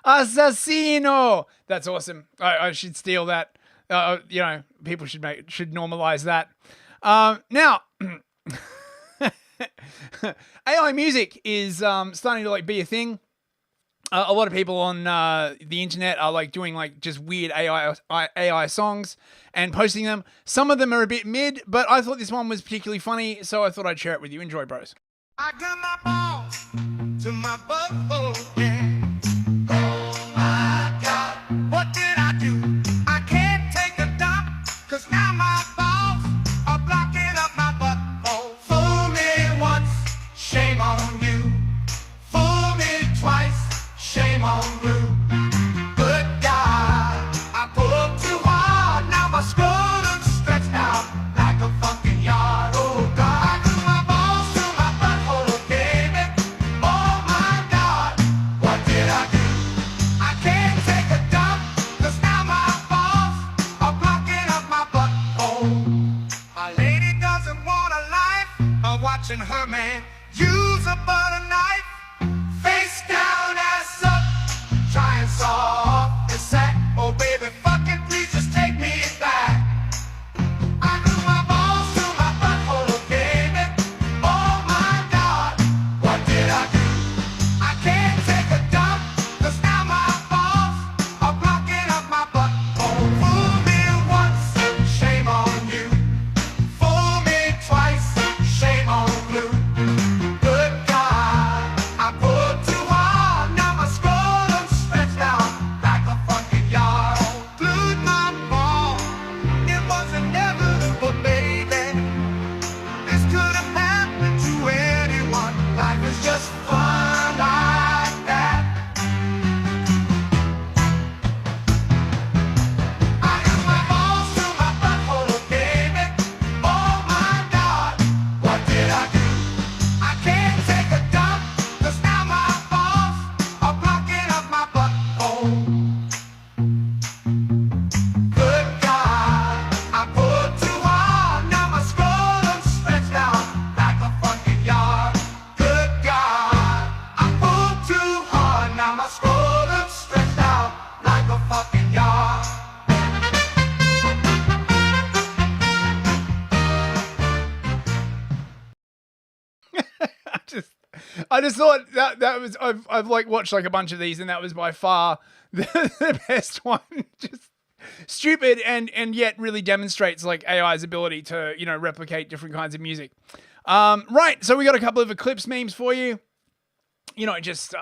Assassino! That's awesome. I should steal that. You know, people should normalize that. Now, AI music is starting to like be a thing. A lot of people on the internet are like doing like just weird AI songs and posting them. Some of them are a bit mid, but I thought this one was particularly funny, so I thought I'd share it with you. Enjoy, bros. I got my balls to my butthole, yeah. Oh my God, what did I do? I can't take a dump, 'cause now my balls are blocking up my butthole. Fool me once, shame on you. Fool me twice, shame on you. Good God, I pulled too hard, now my scrotum's stretched out like a fucking yard. Oh God, I grew my balls to my butthole, baby. Oh my God, what did I do? I can't take a dump, 'cause now my balls are blocking up my butthole. My lady doesn't want a life of watching her man use a butter knife. Face down, ass up, trying soft and sack. Oh baby, fucking please just take me back. I grew my balls to my butthole, baby. Oh my God, what did I do? I can't take a dump, 'cause now my balls are blocking up my butthole. Fool me once, shame on you. Fool me twice, shame on you. Good God, I pulled too hard, now my scrotum's stretched out like a fucking yard. Glued my ball, it was inevitable, baby. This could have happened to anyone. Life is just fun like that. I got my balls to my butthole, baby. Oh my God, what did I do? I can't take a dump, 'cause now my balls are blocking up my butthole. Good God, I pulled too hard, now my scrotum's stretched out like a fucking yard. Good God, I pulled too hard, now my scrotum's stretched out like a fucking yard. I just thought that was I've like watched like a bunch of these, and that was by far the best one. Just stupid and yet really demonstrates like AI's ability to, you know, replicate different kinds of music. Right, so we got a couple of Eclipse memes for you. Just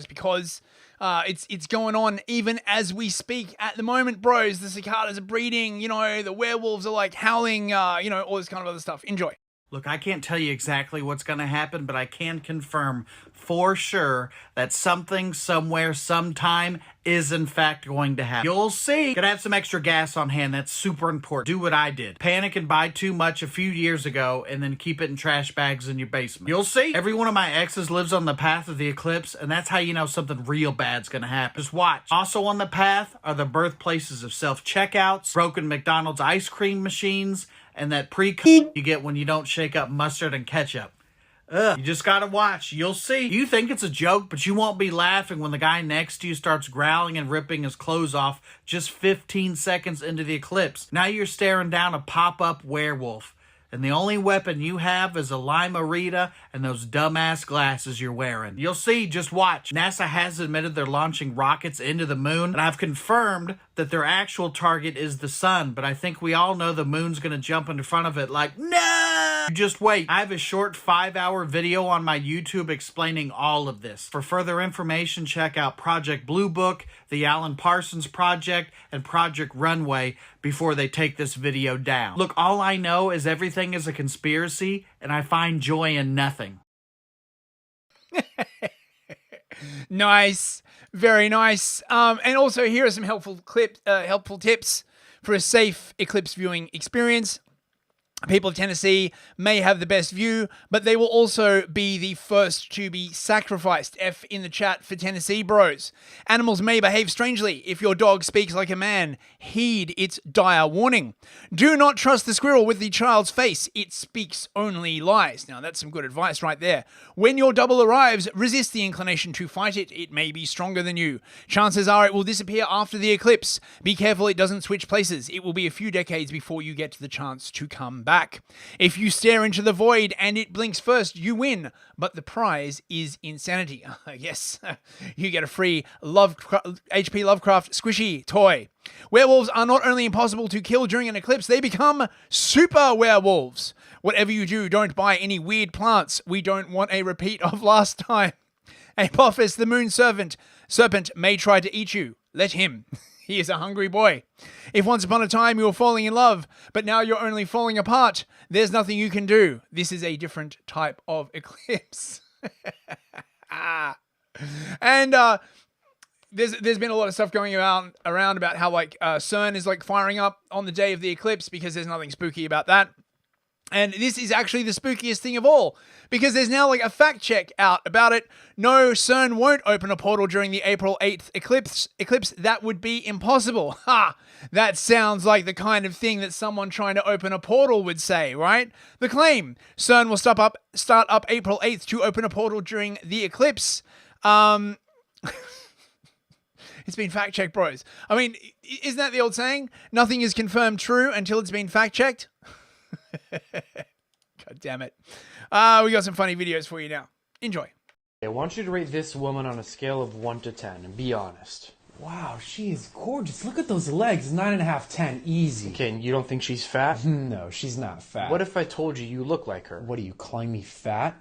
because it's going on even as we speak at the moment, bros. The cicadas are breeding, the werewolves are like howling, all this kind of other stuff. Enjoy. Look, I can't tell you exactly what's going to happen, but I can confirm for sure that something, somewhere, sometime is in fact going to happen. You'll see. Gotta have some extra gas on hand. That's super important. Do what I did. Panic and buy too much a few years ago and then keep it in trash bags in your basement. You'll see. Every one of my exes lives on the path of the eclipse, and that's how you know something real bad's gonna happen. Just watch. Also on the path are the birthplaces of self-checkouts, broken McDonald's ice cream machines, and that pre-cum you get when you don't shake up mustard and ketchup. Ugh. You just gotta watch. You'll see. You think it's a joke, but you won't be laughing when the guy next to you starts growling and ripping his clothes off just 15 seconds into the eclipse. Now you're staring down a pop-up werewolf, and the only weapon you have is a Lime-A-Rita and those dumbass glasses you're wearing. You'll see. Just watch. NASA has admitted they're launching rockets into the moon, and I've confirmed that their actual target is the sun, but I think we all know the moon's gonna jump in front of it like, no! Just wait. I have a short 5-hour video on my YouTube explaining all of this. For further information, check out Project Blue Book, the Alan Parsons Project, and Project Runway before they take this video down. Look, all I know is everything is a conspiracy, and I find joy in nothing. Nice. Very nice. And also here are some helpful tips for a safe eclipse viewing experience. People of Tennessee may have the best view, but they will also be the first to be sacrificed. F in the chat for Tennessee bros. Animals may behave strangely. If your dog speaks like a man, heed its dire warning. Do not trust the squirrel with the child's face. It speaks only lies. Now, that's some good advice right there. When your double arrives, resist the inclination to fight it. It may be stronger than you. Chances are it will disappear after the eclipse. Be careful it doesn't switch places. It will be a few decades before you get the chance to come back. If you stare into the void and it blinks first, you win, but the prize is insanity. Yes, you get a free HP Lovecraft squishy toy. Werewolves are not only impossible to kill during an eclipse, they become super werewolves. Whatever you do, don't buy any weird plants. We don't want a repeat of last time. Apophis, the moon serpent may try to eat you. Let him. He is a hungry boy. If once upon a time you were falling in love, but now you're only falling apart, there's nothing you can do. This is a different type of eclipse. And there's been a lot of stuff going around about how like CERN is like firing up on the day of the eclipse because there's nothing spooky about that. And this is actually the spookiest thing of all, because there's now like a fact check out about it. No, CERN won't open a portal during the April 8th eclipse. That would be impossible. Ha! That sounds like the kind of thing that someone trying to open a portal would say, right? The claim: CERN will start up April 8th to open a portal during the eclipse. It's been fact checked, bros. I mean, isn't that the old saying? Nothing is confirmed true until it's been fact checked. God damn it. We got some funny videos for you now. Enjoy. I want you to rate this woman on a scale of 1 to 10 and be honest. Wow, she is gorgeous. Look at those legs. 9.5, 10, easy. Okay, and you don't think she's fat? No, she's not fat. What if I told you look like her? What are you, calling me fat?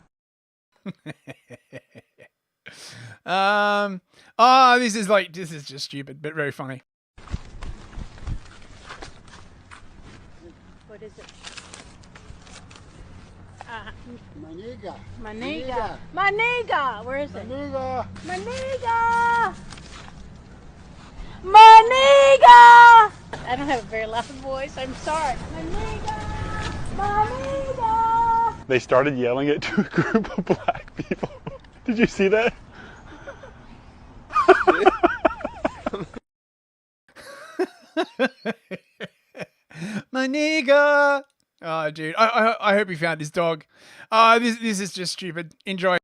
This is just stupid, but very funny. What is it? Maniga. Where is it? Maniga. I don't have a very loud voice. I'm sorry. Maniga. They started yelling it to a group of black people. Did you see that? My nigga. Oh, dude. I hope he found his dog. This is just stupid. Enjoy.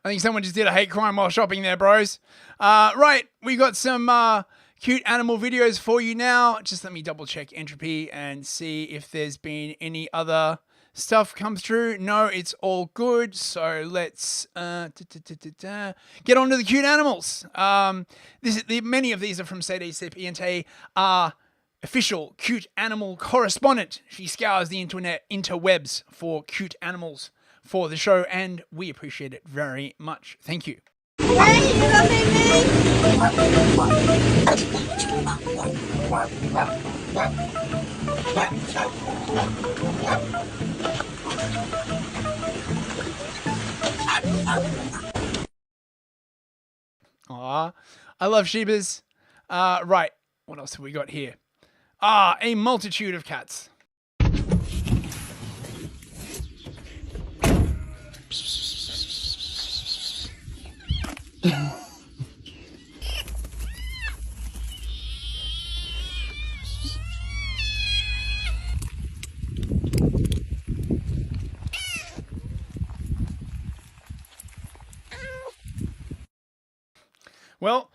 I think someone just did a hate crime while shopping there, bros. Right, we got some cute animal videos for you now. Just let me double check entropy and see if there's been any other stuff come through. No, it's all good. So let's get on to the cute animals. Many of these are from Sadie Cipiente, our official cute animal correspondent. She scours the interwebs for cute animals for the show, and we appreciate it very much. Thank you. Aw, I love Shebas. Right, what else have we got here? A multitude of cats. Well,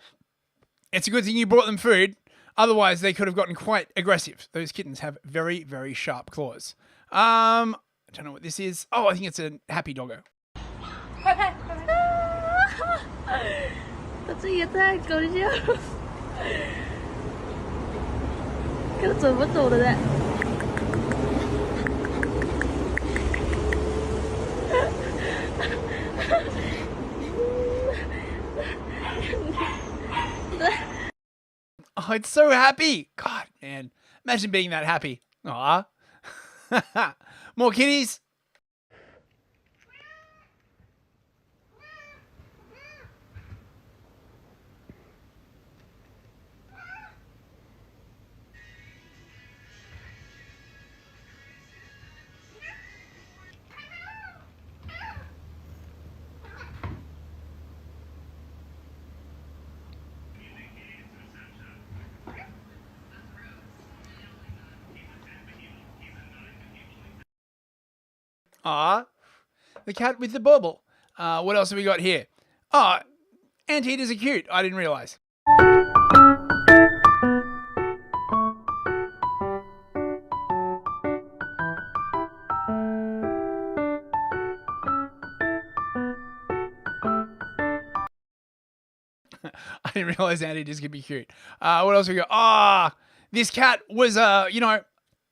it's a good thing you brought them food. Otherwise, they could have gotten quite aggressive. Those kittens have very, very sharp claws. I don't know what this is. Oh, I think it's a happy doggo. 它自己也太搞笑了，看它怎么走的呢？Oh, it's so happy. God, man. Imagine being that happy. Aw. More kitties. The cat with the bauble. What else have we got here? Anteaters are cute. I didn't realize. I didn't realize anteaters could be cute. What else we got? This cat was a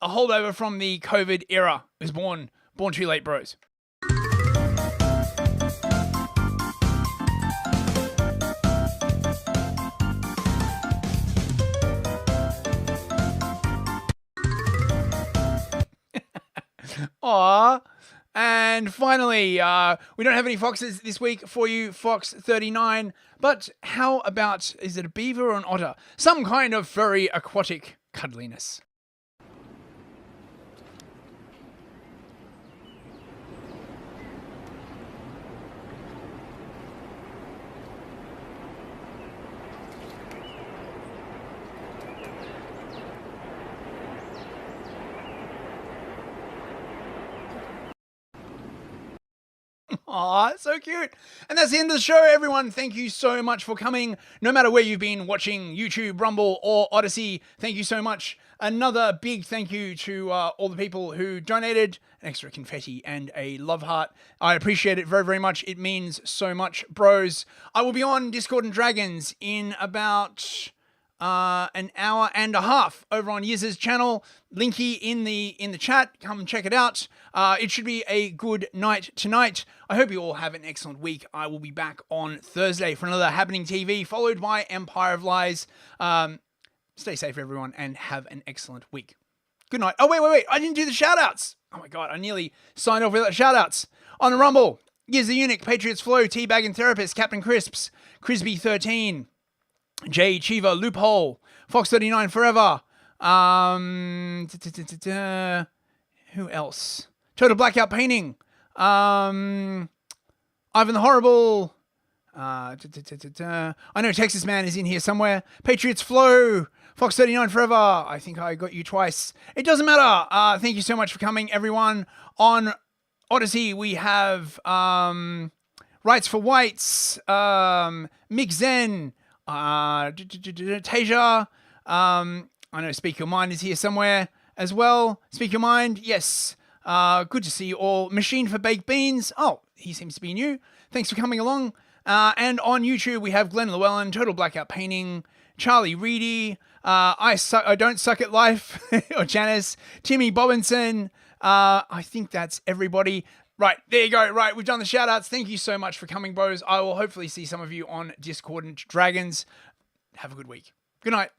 holdover from the COVID era. It was born too late, bros. Aww. And finally, we don't have any foxes this week for you, Fox 39. But how about, is it a beaver or an otter? Some kind of furry aquatic cuddliness. Aw, so cute. And that's the end of the show, everyone. Thank you so much for coming. No matter where you've been watching, YouTube, Rumble, or Odysee, thank you so much. Another big thank you to all the people who donated an extra confetti and a love heart. I appreciate it very, very much. It means so much, bros. I will be on Discord and Dragons in about an hour and a half over on Yiz's channel. Linky in the chat. Come check it out. It should be a good night tonight. I hope you all have an excellent week. I will be back on Thursday for another Habbening TV, followed by Empire of Lies. Stay safe, everyone, and have an excellent week. Good night. Oh, wait. I didn't do the shout-outs. Oh, my God. I nearly signed off without shout-outs. On the Rumble, Giz the Eunuch, Patriots Flow, Teabag and Therapist, Captain Crisps, Crisby13, J Chiva, Loophole, Fox 39 Forever. Who else? Total Blackout Painting. Ivan the Horrible. I know Texas Man is in here somewhere. Patriots Flow. Fox 39 Forever. I think I got you twice. It doesn't matter. Thank you so much for coming, everyone. On Odysee, we have Rights for Whites, Mick Zen, Tasia. I know Speak Your Mind is here somewhere as well. Speak Your Mind, yes. Good to see you all. Machine for Baked Beans. Oh, he seems to be new. Thanks for coming along. And on YouTube, we have Glenn Llewellyn, Total Blackout Painting, Charlie Reedy, I Don't Suck at Life, or Janice, Timmy Bobinson. I think that's everybody. Right, there you go. Right, we've done the shout-outs. Thank you so much for coming, bros. I will hopefully see some of you on Discord and Dragons. Have a good week. Good night.